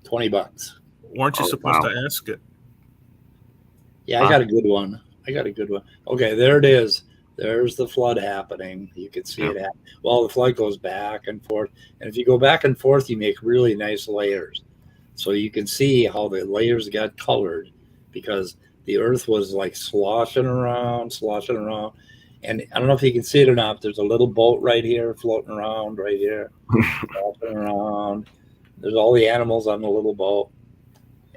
$20. Weren't you supposed to ask it? Yeah, I got a good one. Okay, there it is. There's the flood happening. You can see it happen. Well, the flood goes back and forth. And if you go back and forth, you make really nice layers. So you can see how the layers got colored because the earth was like sloshing around. And I don't know if you can see it or not, but there's a little boat right here floating around right here. Floating around. There's all the animals on the little boat.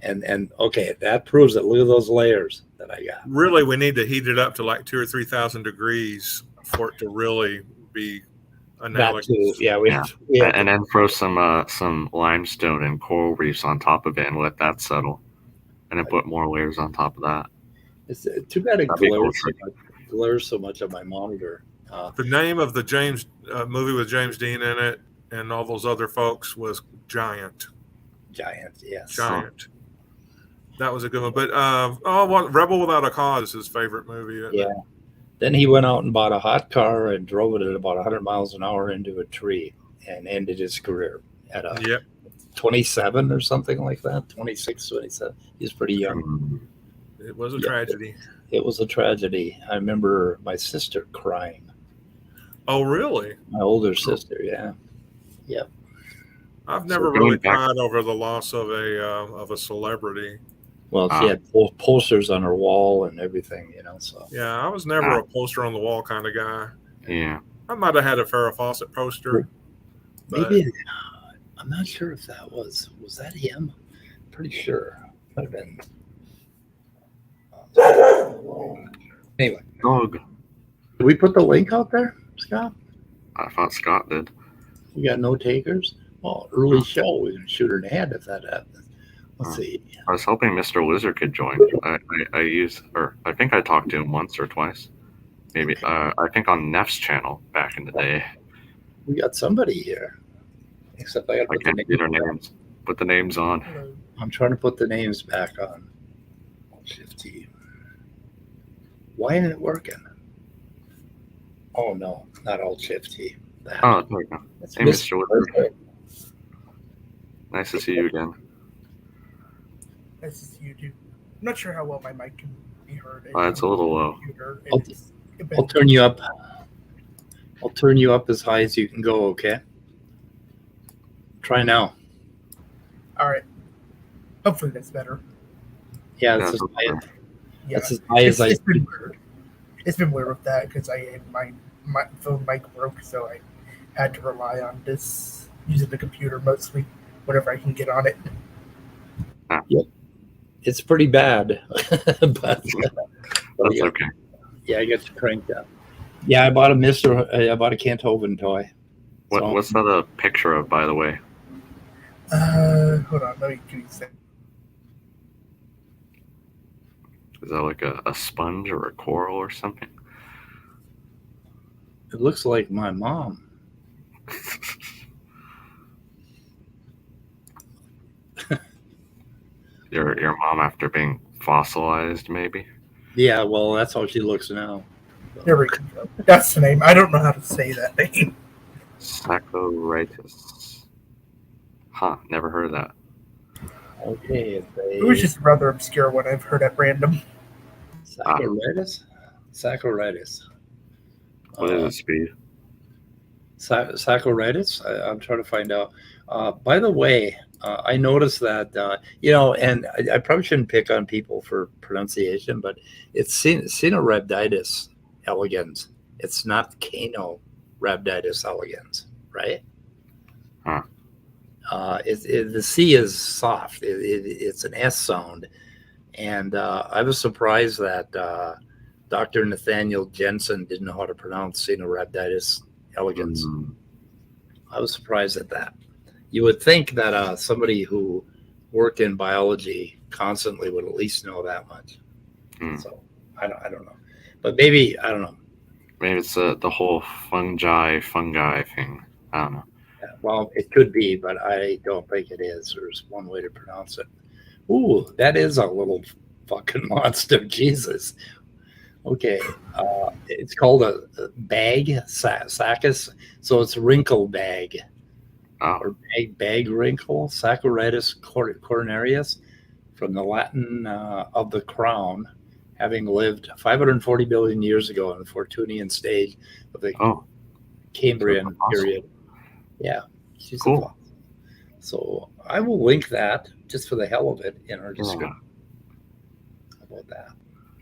And okay, that proves it. Look at those layers that I got. Really, we need to heat it up to like 2,000 or 3,000 degrees for it to really be analogous. And then throw some limestone and coral reefs on top of it and let that settle, and then put more layers on top of that. It's too bad it glares so much on my monitor. The name of the James movie with James Dean in it and all those other folks was Giant. Yes. Giant. That was a good one. But Rebel Without a Cause is his favorite movie. Yeah. Then he went out and bought a hot car and drove it at about 100 miles an hour into a tree and ended his career at 27 or something like that. 26, 27. He's pretty young. It was a tragedy. It was a tragedy. I remember my sister crying. Oh, really? My older sister, yeah. Yep. I've never really cried over the loss of a celebrity. Well, she had posters on her wall and everything, So yeah, I was never a poster on the wall kind of guy. Yeah, I might have had a Farrah Fawcett poster. Maybe I'm not sure if that was that him. Pretty sure might have been. Anyway, dog. Did we put the link out there, Scott? I thought Scott did. We got no takers. Well, early show. We can shoot her in the head if that happens. Let's see. I was hoping Mr. Lizard could join. I think I talked to him once or twice. Maybe. I think on Neff's channel back in the day. We got somebody here. Except I can't get their names. Put the names on. I'm trying to put the names back on. Shift T. Why isn't it working? Oh no, not Alt Shift T. Oh, there we go. Hey, Mr. Lizard. Nice to see you again. Nice to see you too. I'm not sure how well my mic can be heard. It's a little low. I'll turn you up. I'll turn you up as high as you can go, okay? Try now. All right. Hopefully that's better. Yeah, that's as high as I. It's been weird. It's been weird with that because my phone mic broke, so I had to rely on this using the computer mostly whenever I can get on it. Yep. It's pretty bad, but that's okay. Yeah, I got you cranked up. Yeah, I bought a Canthoven toy. What's that a picture of, by the way? Hold on, let me give you a second. Is that like a sponge or a coral or something? It looks like my mom. Your mom after being fossilized, maybe? Yeah, well, that's how she looks now. There we go. That's the name. I don't know how to say that name. Saccharitis. Huh, never heard of that. Okay. It was just a rather obscure one I've heard at random. Saccharitis? Saccharitis. What is it, Speed? Saccharitis? I'm trying to find out. By the way, I noticed that, and I probably shouldn't pick on people for pronunciation, but it's Caenorhabditis elegans. It's not Caenorhabditis elegans, right? Huh. The C is soft. It's an S sound. And I was surprised that Dr. Nathaniel Jensen didn't know how to pronounce Caenorhabditis elegans. I was surprised at that. You would think that somebody who worked in biology constantly would at least know that much. So I don't know, but maybe I don't know. Maybe it's the whole fungi thing. I don't know. Yeah, well, it could be, but I don't think it is. There's one way to pronounce it. Ooh, that is a little fucking monster. Jesus. Okay, it's called a bag, Sacchus. So it's wrinkle bag. Or bag wrinkle, Saccharitis coronarius, from the Latin of the crown, having lived 540 billion years ago in the Fortunian stage of the Cambrian period. Yeah, she's cool. So I will link that just for the hell of it in our description. How about that?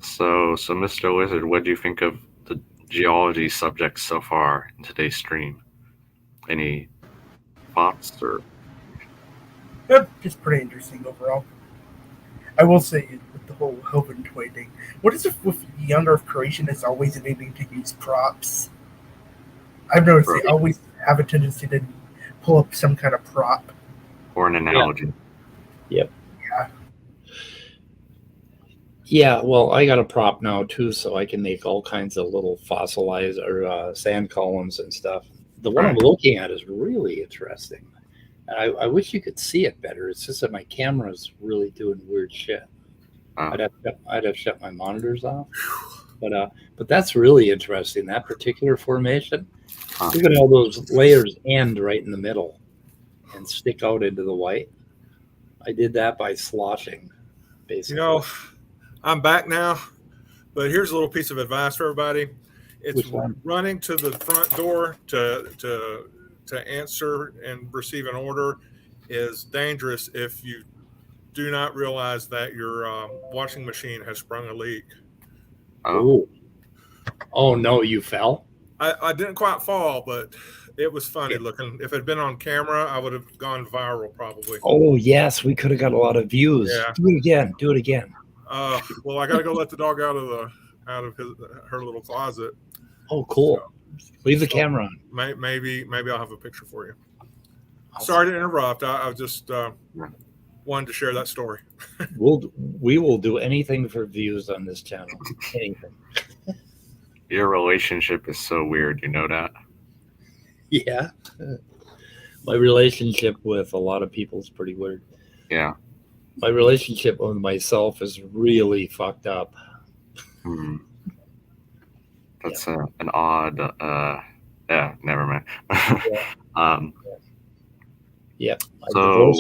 So Mr. Lizard, what do you think of the geology subject so far in today's stream? Any thoughts or? Just pretty interesting overall. I will say with the whole Hoven toy thing, what is it with Young Earth creation is always needing to use props? I've noticed they always have a tendency to pull up some kind of prop or an analogy. Yep. Yeah, well, I got a prop now too, so I can make all kinds of little fossilized or sand columns and stuff. The one I'm looking at is really interesting. I wish you could see it better. It's just that my camera's really doing weird shit. I'd have to shut my monitors off. But that's really interesting. That particular formation. Look at how those layers end right in the middle and stick out into the white. I did that by sloshing, basically. I'm back now, but here's a little piece of advice for everybody. It's running to the front door to answer and receive an order is dangerous if you do not realize that your washing machine has sprung a leak. Oh no, you fell? I didn't quite fall, but it was funny looking. If it had been on camera, I would have gone viral probably. Oh yes, we could have got a lot of views. Yeah. Do it again. Well, I got to go let the dog out of her little closet. Oh, cool. Leave the camera on. Maybe I'll have a picture for you. Sorry to interrupt. I just wanted to share that story. We will do anything for views on this channel. Anything. Your relationship is so weird. You know that? Yeah. My relationship with a lot of people is pretty weird. Yeah. My relationship with myself is really fucked up. That's an odd. Never mind. Yep. So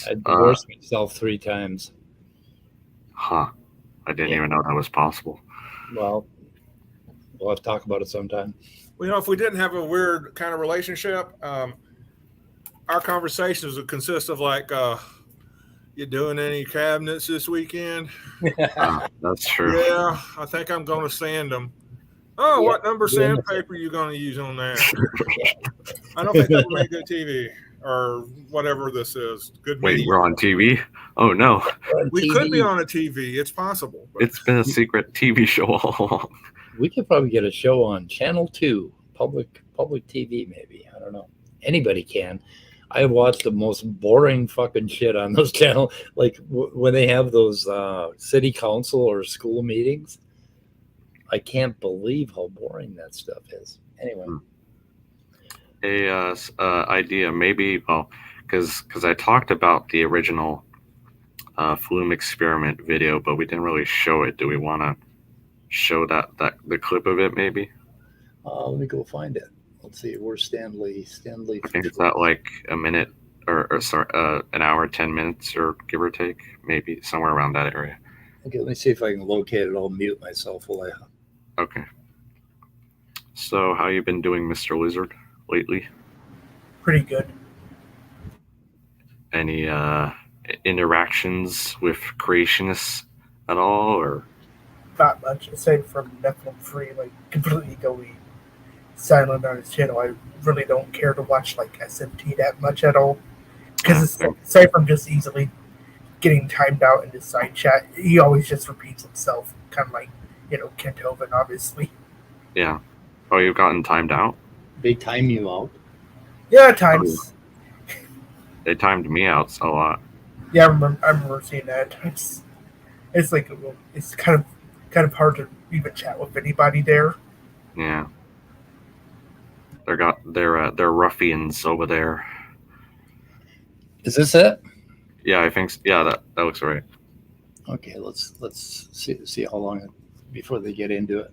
I divorced myself 3 times. I didn't even know that was possible. Well, we'll have to talk about it sometime. Well, if we didn't have a weird kind of relationship, our conversations would consist of like, you doing any cabinets this weekend? That's true. Yeah, I think I'm going to sand them. Oh, yeah. What number sandpaper are you going to use on that? I don't think that would make good TV or whatever this is. Good Wait, media. we're on TV? Oh, no. We could be on a TV. It's possible. But... It's been a secret TV show all along. We could probably get a show on Channel 2, public TV maybe. I don't know. Anybody can. I watched the most boring fucking shit on those channels. Like when they have those city council or school meetings. I can't believe how boring that stuff is. Anyway. Idea maybe, because I talked about the original Flume experiment video, but we didn't really show it. Do we want to show that the clip of it maybe? Let me go find it. Let's see. Where's Stanley? I think it's at like a minute or sorry, an hour, 10 minutes, or give or take, maybe somewhere around that area. Okay, let me see if I can locate it. I'll mute myself while I Okay. So, how you been doing, Mr. Lizard, lately? Pretty good. Any interactions with creationists at all, or? Not much aside from Nephilim Free, like completely going silent on his channel. I really don't care to watch like SMT that much at all. Because aside from just easily getting timed out in his side chat, he always just repeats himself. Kind of like, Kent Hovind, obviously. Yeah. Oh, you've gotten timed out? They time you out. Yeah, at times. They timed me out a lot. Yeah, I remember seeing that. It's like it's kind of hard to even chat with anybody there. Yeah. They're ruffians over there. Is this it? Yeah, I think so. Yeah, that looks right. Okay, let's see how long before they get into it.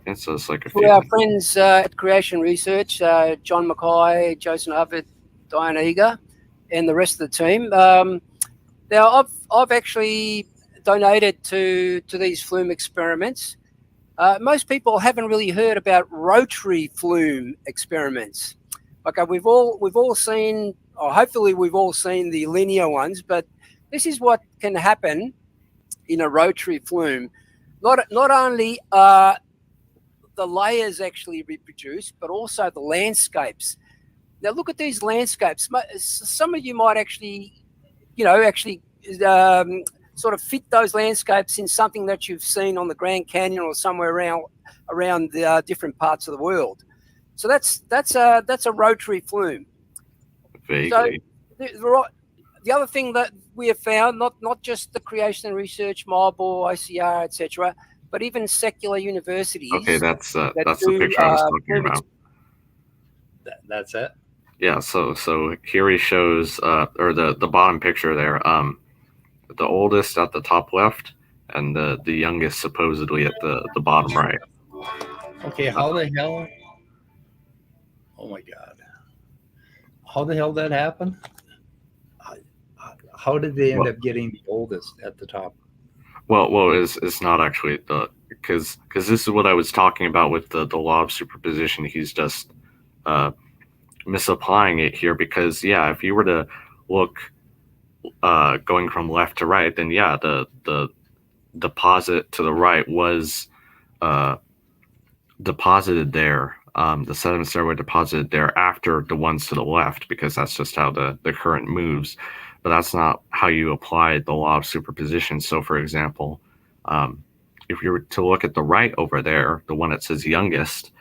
It's just like a few. For our friends at Creation Research, John Mackay, Jason Hubbard, Diane Eager, and the rest of the team. Now, I've actually donated to these flume experiments. Most people haven't really heard about rotary flume experiments. Okay, we've all seen, or hopefully we've all seen the linear ones, but this is what can happen in a rotary flume. Not only the layers actually reproduce, but also the landscapes. Now look at these landscapes. Some of you might actually sort of fit those landscapes in something that you've seen on the Grand Canyon or somewhere around the different parts of the world. So that's a rotary flume. Vaguely. So the other thing that we have found, not just the Creation and Research Mob or ICR, etc., but even secular universities. Okay, that's the picture I was talking about. That's it. Yeah. So here he shows, or the bottom picture there. The oldest at the top left, and the youngest supposedly at the bottom right. Okay, how the hell? Oh my God! How the hell that happened? How did they end up getting the oldest at the top? Well, it's not actually because this is what I was talking about with the law of superposition. He's just misapplying it here because if you were to look going from left to right, then the deposit to the right was deposited there. The sediments there were deposited there after the ones to the left because that's just how the current moves. But that's not how you apply the law of superposition. So, for example, if you were to look at the right over there, the one that says youngest,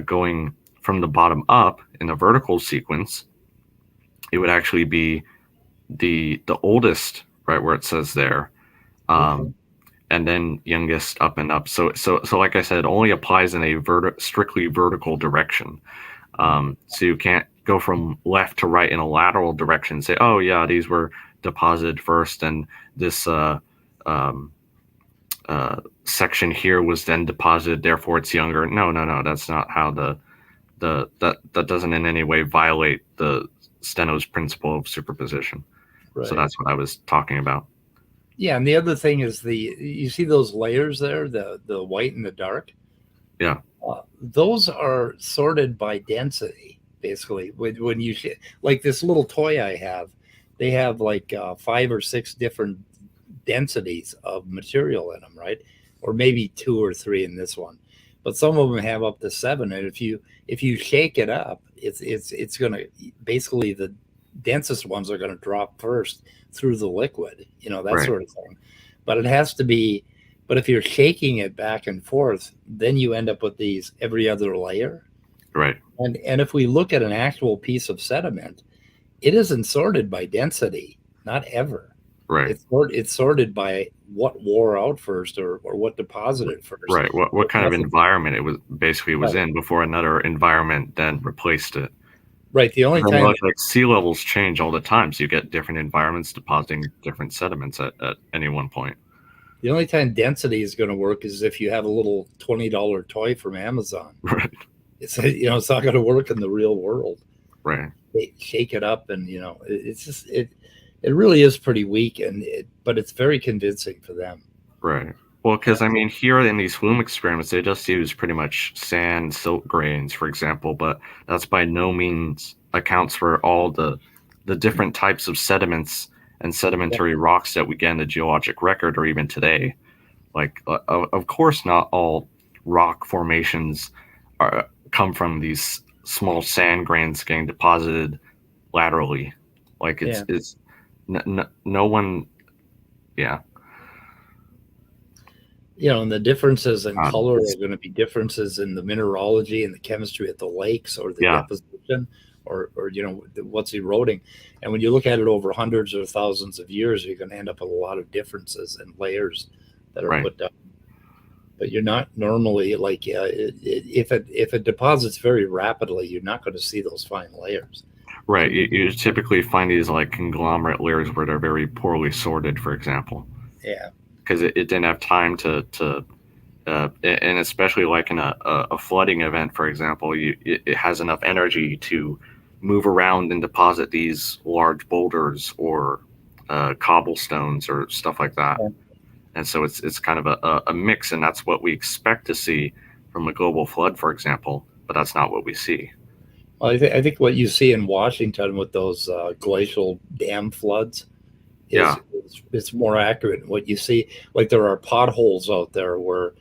going from the bottom up in a vertical sequence, it would actually be the oldest, right where it says there, and then youngest up and up. So like I said, it only applies in a strictly vertical direction. So you can't go from left to right in a lateral direction and say, oh yeah, these were deposited first and this section here was then deposited, therefore it's younger. No, that's not how that doesn't in any way violate the Steno's principle of superposition. Right. So that's what I was talking about. Yeah, and the other thing is you see those layers there, the white and the dark? Yeah. Those are sorted by density. Basically, when you like this little toy I have, they have like 5 or 6 different densities of material in them, right? Or maybe 2 or 3 in this one, but some of them have up to 7. And if you shake it up, it's gonna basically the densest ones are gonna drop first through the liquid, that right. Sort of thing. But it has to be. But if you're shaking it back and forth, then you end up with these every other layer. Right. And if we look at an actual piece of sediment, it isn't sorted by density, not ever. Right. It's sorted by what wore out first or what deposited first. Right. What kind of environment it was in before another environment then replaced it. Right. The only time like sea levels change all the time, so you get different environments depositing different sediments at any one point. The only time density is going to work is if you have a little $20 toy from Amazon. Right. It's not going to work in the real world. Right. They shake it up, and it's just it really is pretty weak, but it's very convincing for them. Right. Well, because I mean, here in these flume experiments, they just use pretty much sand, silt grains, for example, but that's by no means accounts for all the different types of sediments and sedimentary rocks that we get in the geologic record, or even today. Like, of course, not all rock formations come from these small sand grains getting deposited laterally. Like, it's no one, yeah. And the differences in color are going to be differences in the mineralogy and the chemistry at the lakes, or the deposition, or what's eroding. And when you look at it over hundreds or thousands of years, you're going to end up with a lot of differences and layers that are put down. But you're not normally, like, if it deposits very rapidly, you're not going to see those fine layers. Right. You typically find these like conglomerate layers where they're very poorly sorted, for example. Yeah. Because it didn't have time to and especially like in a flooding event, for example, it has enough energy to move around and deposit these large boulders or cobblestones or stuff like that. Yeah. And so it's kind of a mix, and that's what we expect to see from a global flood, for example, but that's not what we see. Well, I think what you see in Washington with those glacial dam floods it's more accurate. What you see, like, there are potholes out there where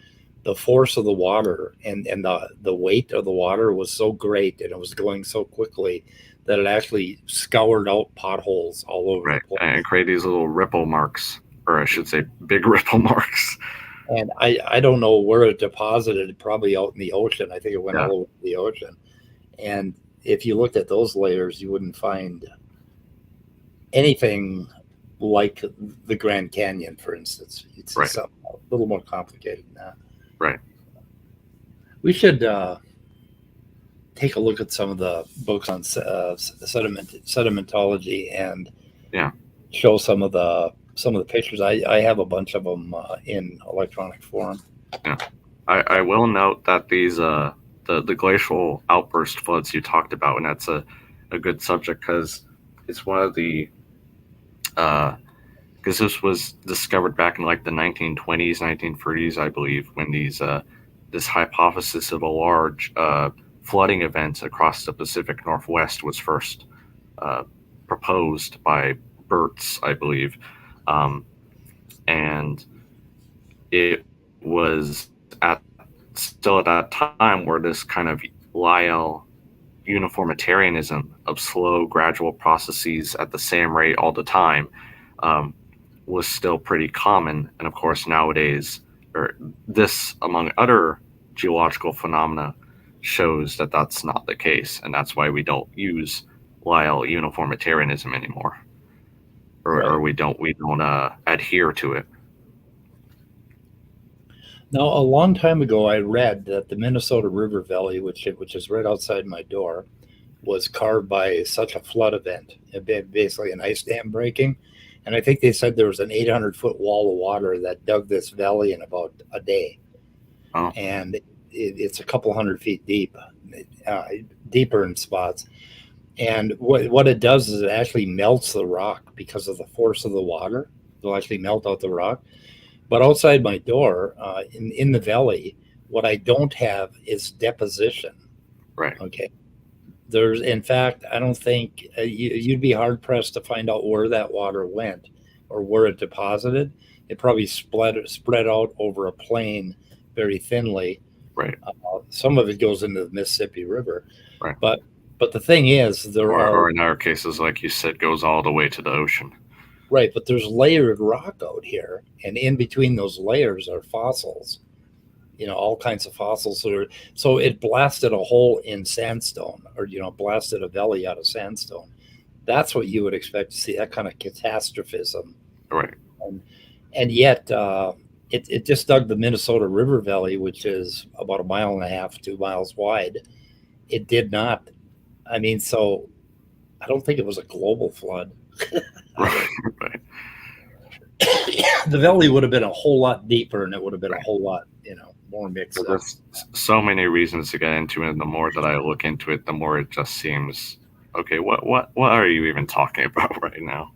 the force of the water and the weight of the water was so great, and it was going so quickly that it actually scoured out potholes all over the place. And create these little ripple marks, or I should say big ripple marks. And I don't know where it deposited, probably out in the ocean. I think it went all over the ocean. And if you looked at those layers, you wouldn't find anything like the Grand Canyon, for instance. It's a little more complicated than that. Right. We should take a look at some of the books on sedimentology and show some of the pictures. I have a bunch of them in electronic form. Yeah, I will note that these the glacial outburst floods you talked about, and that's a good subject because it's one of the because this was discovered back in like the 1920s, 1930s, I believe, when this hypothesis of a large flooding event across the Pacific Northwest was first proposed by Burt's, I believe, and it was still at that time where this kind of Lyell uniformitarianism of slow, gradual processes at the same rate all the time was still pretty common. And of course, nowadays, or this, among other geological phenomena, shows that that's not the case. And that's why we don't use Lyell uniformitarianism anymore, or we don't adhere to it. Now, a long time ago, I read that the Minnesota River Valley, which is right outside my door, was carved by such a flood event, basically an ice dam breaking. And I think they said there was an 800-foot wall of water that dug this valley in about a day. Oh. And it's a couple hundred feet deep, deeper in spots. And what it does is it actually melts the rock because of the force of the water. It'll actually melt out the rock. But outside my door, in the valley, what I don't have is deposition. Right. Okay. In fact, I don't think you'd be hard pressed to find out where that water went or where it deposited. It probably spread out over a plain very thinly. Right. Some of it goes into the Mississippi River. Right. But the thing is, or in our cases, like you said, goes all the way to the ocean. Right, but there's layered rock out here, and in between those layers are fossils. All kinds of fossils. So it blasted a hole in sandstone, or blasted a valley out of sandstone. That's what you would expect to see, that kind of catastrophism. Right. And yet it just dug the Minnesota River Valley, which is about 1.5 miles, 2 miles wide. It did not. I mean, so I don't think it was a global flood. Right. The valley would have been a whole lot deeper, and it would have been a whole lot, more mixed up. There's so many reasons to get into it, and the more that I look into it, the more it just seems, okay, what are you even talking about right now?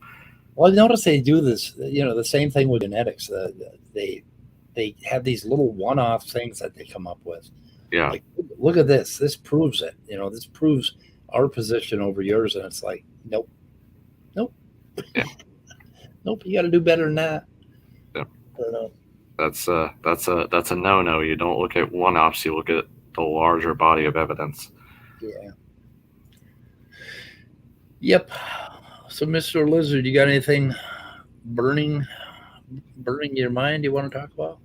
Well, I notice they do this, the same thing with genetics. they have these little one-off things that they come up with. Yeah. Like, look at this. This proves it. This proves our position over yours. And it's like, nope. Yeah. Nope. You got to do better than that. Yeah. I don't know. That's a no-no. You don't look at one-offs. You look at the larger body of evidence. Yeah. Yep. So, Mr. Lizard, you got anything burning your mind you want to talk about?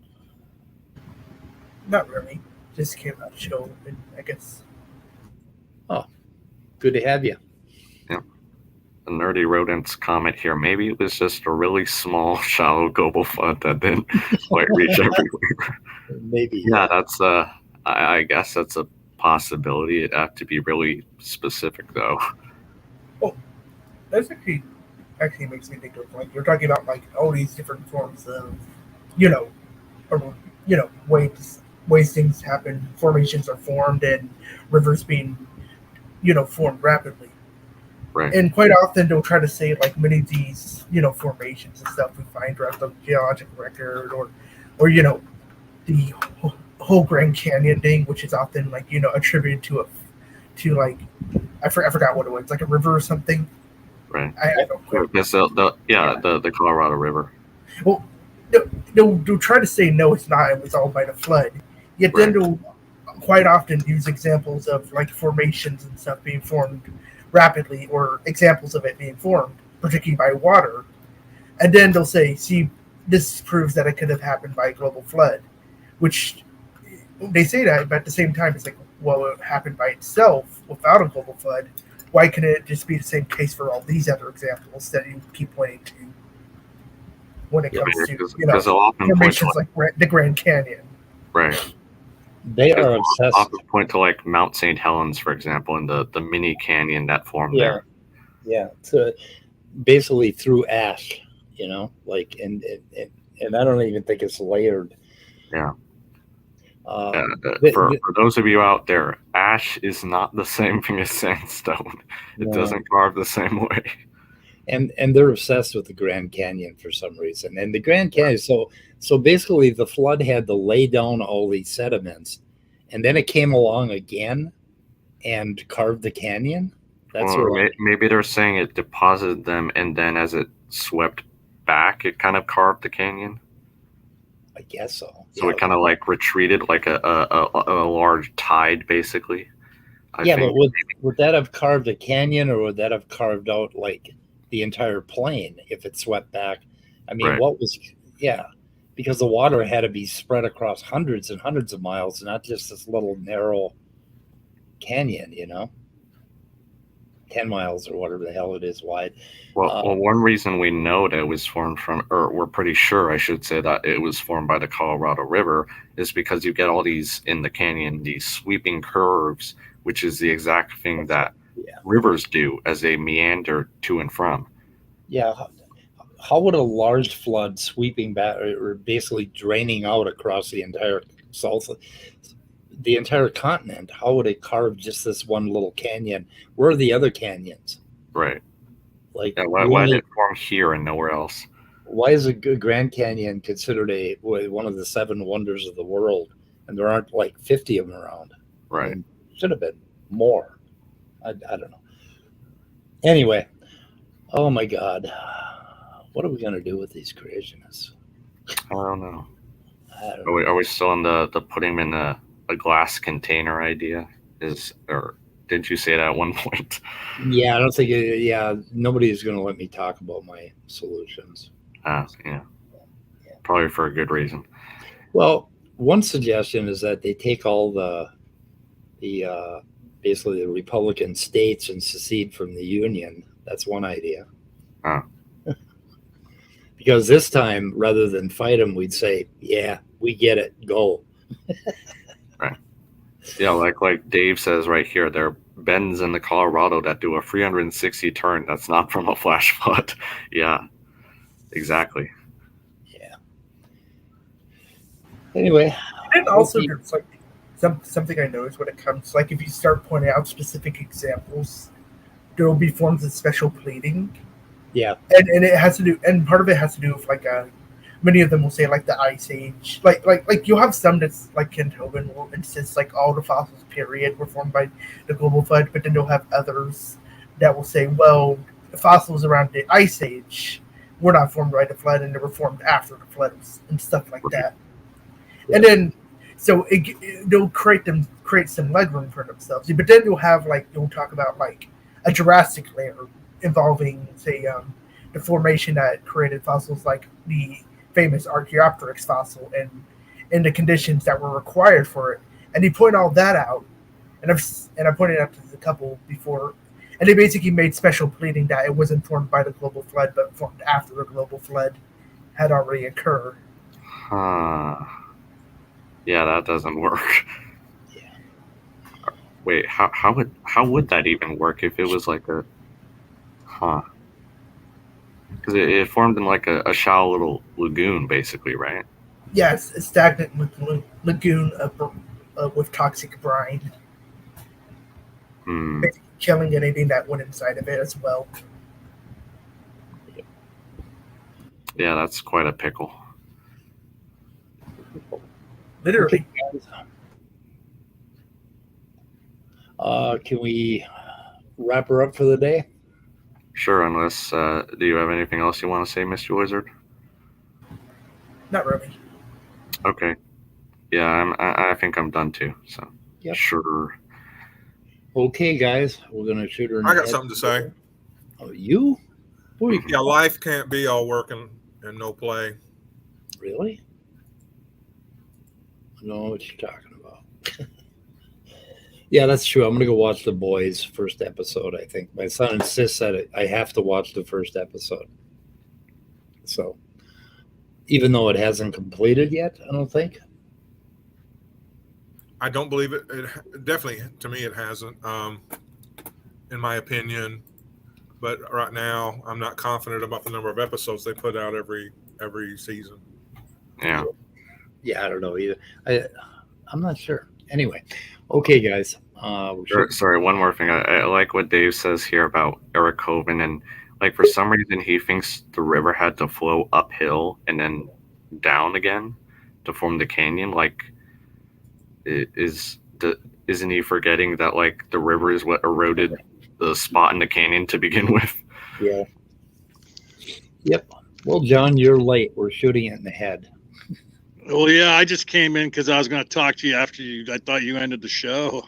Not really. Just came out show, and I guess. Oh, good to have you. Yeah. The Nerdy Rodents comment here. Maybe it was just a really small, shallow global flood that didn't quite reach everywhere. Maybe. Yeah, that's I guess that's a possibility. It'd have to be really specific, though. Oh, that's actually makes me think of, like, you're talking about, like, all these different forms of, ways things happen, formations are formed, and rivers being, formed rapidly. Right. And quite often they'll try to say, like, many of these, formations and stuff we find throughout the geologic record, or the whole Grand Canyon thing, which is often, like, attributed to like, I forgot what it was, like a river or something. Right. I don't quite. The Colorado River. Well, they'll try to say no, it's not. It was all by the flood. Yet then they'll quite often use examples of, like, formations and stuff being formed rapidly, or examples of it being formed, particularly by water. And then they'll say, see, this proves that it could have happened by a global flood, which they say that, but at the same time, it's like, well, it happened by itself without a global flood. Why couldn't it just be the same case for all these other examples that you keep pointing to when it comes to formations like the Grand Canyon? Right. They are obsessed. Often point to, like, Mount St. Helens, for example, and the mini canyon that formed there. Yeah. So basically through ash, like, and I don't even think it's layered. Yeah. For those of you out there, ash is not the same thing as sandstone. It doesn't carve the same way. And they're obsessed with the Grand Canyon for some reason. And the Grand Canyon, so basically the flood had to lay down all these sediments, and then it came along again and carved the canyon. Maybe they're saying it deposited them, and then as it swept back, it kind of carved the canyon. I guess so. So it kind of, like, retreated like a large tide, basically. But would that have carved a canyon, or would that have carved out, like, the entire plain if it swept back? I mean, because the water had to be spread across hundreds and hundreds of miles, not just this little narrow canyon, 10 miles or whatever the hell it is wide. Well, one reason we know that it was formed from, or we're pretty sure, I should say, that it was formed by the Colorado River is because you get all these in the canyon, these sweeping curves, which is the exact thing that rivers do as they meander to and from. Yeah. How would a large flood sweeping back, or basically draining out across the entire continent, how would it carve just this one little canyon? Where are the other canyons? Right. Like, why did it form here and nowhere else? Why is a Grand Canyon considered one of the 7 wonders of the world, and there aren't, like, 50 of them around? Right. I mean, should have been more. I don't know. Anyway, oh my God, what are we gonna do with these creationists? I don't know. Are we still on the putting them in a glass container idea? Or didn't you say that at one point? Yeah, I don't think. Nobody is going to let me talk about my solutions. Yeah. Probably for a good reason. Well, one suggestion is that they take all the basically the Republican states and secede from the Union. That's one idea. Because this time, rather than fight them, we'd say, "Yeah, we get it. Go." Right. Yeah, like Dave says right here, there are bends in the Colorado that do a 360 turn. That's not from a flash flood. Yeah, exactly. Yeah. Anyway. And also, there's, like, something I noticed when it comes, like, if you start pointing out specific examples, there will be forms of special pleading. Yeah. And it has to do, and part of it has to do with, like, many of them will say like the Ice Age, like you'll have some that's like Kent Hovind will insist like all the fossils period were formed by the global flood, but then you'll have others that will say, well, the fossils around the Ice Age were not formed by the flood and they were formed after the flood and stuff like that. And then so they'll create some legroom for themselves, but then you'll talk about like a Jurassic layer involving say the formation that created fossils like the famous Archaeopteryx fossil and the conditions that were required for it. And they point all that out, and I pointed out to a couple before, and they basically made special pleading that it wasn't formed by the global flood, but formed after the global flood had already occurred. Yeah, that doesn't work. Yeah. Wait, how would that even work if it was like a because it formed in like a shallow little lagoon, basically, right? Yes, a stagnant lagoon with toxic brine, basically killing anything that went inside of it as well. Yeah, that's quite a pickle. Literally. Can we wrap her up for the day? Sure, unless do you have anything else you want to say, Mr. Wizard? Not really. Okay. Yeah, I think I'm done too. So Yep. Sure. Okay, guys, we're gonna shoot her in I the got head. something to say. Oh, you? Boy, Yeah, life can't be all working and no play. really? I don't know what you're talking about. Yeah, that's true. I'm gonna go watch The Boys first episode. I think my son insists that I have to watch the first episode. So, even though it hasn't completed yet, I don't think. I don't believe it. It definitely, to me, it hasn't, in my opinion. But right now, I'm not confident about the number of episodes they put out every season. Yeah. Yeah, I don't know either. I'm not sure. Anyway, okay, guys. Sorry, one more thing. I like what Dave says here about Eric Hovind, and like for some reason he thinks the river had to flow uphill and then down again to form the canyon. Like, isn't he forgetting that like the river is what eroded the spot in the canyon to begin with? Yeah. Yep. Well, John, you're late. We're shooting it in the head. Well, yeah, I just came in because I was going to talk to you after I thought you ended the show.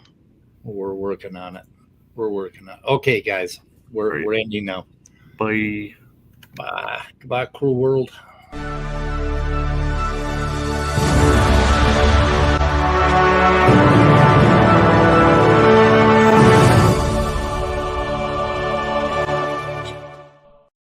We're working on it. Okay, guys. We're ending now. Bye. Bye. Goodbye, cruel world.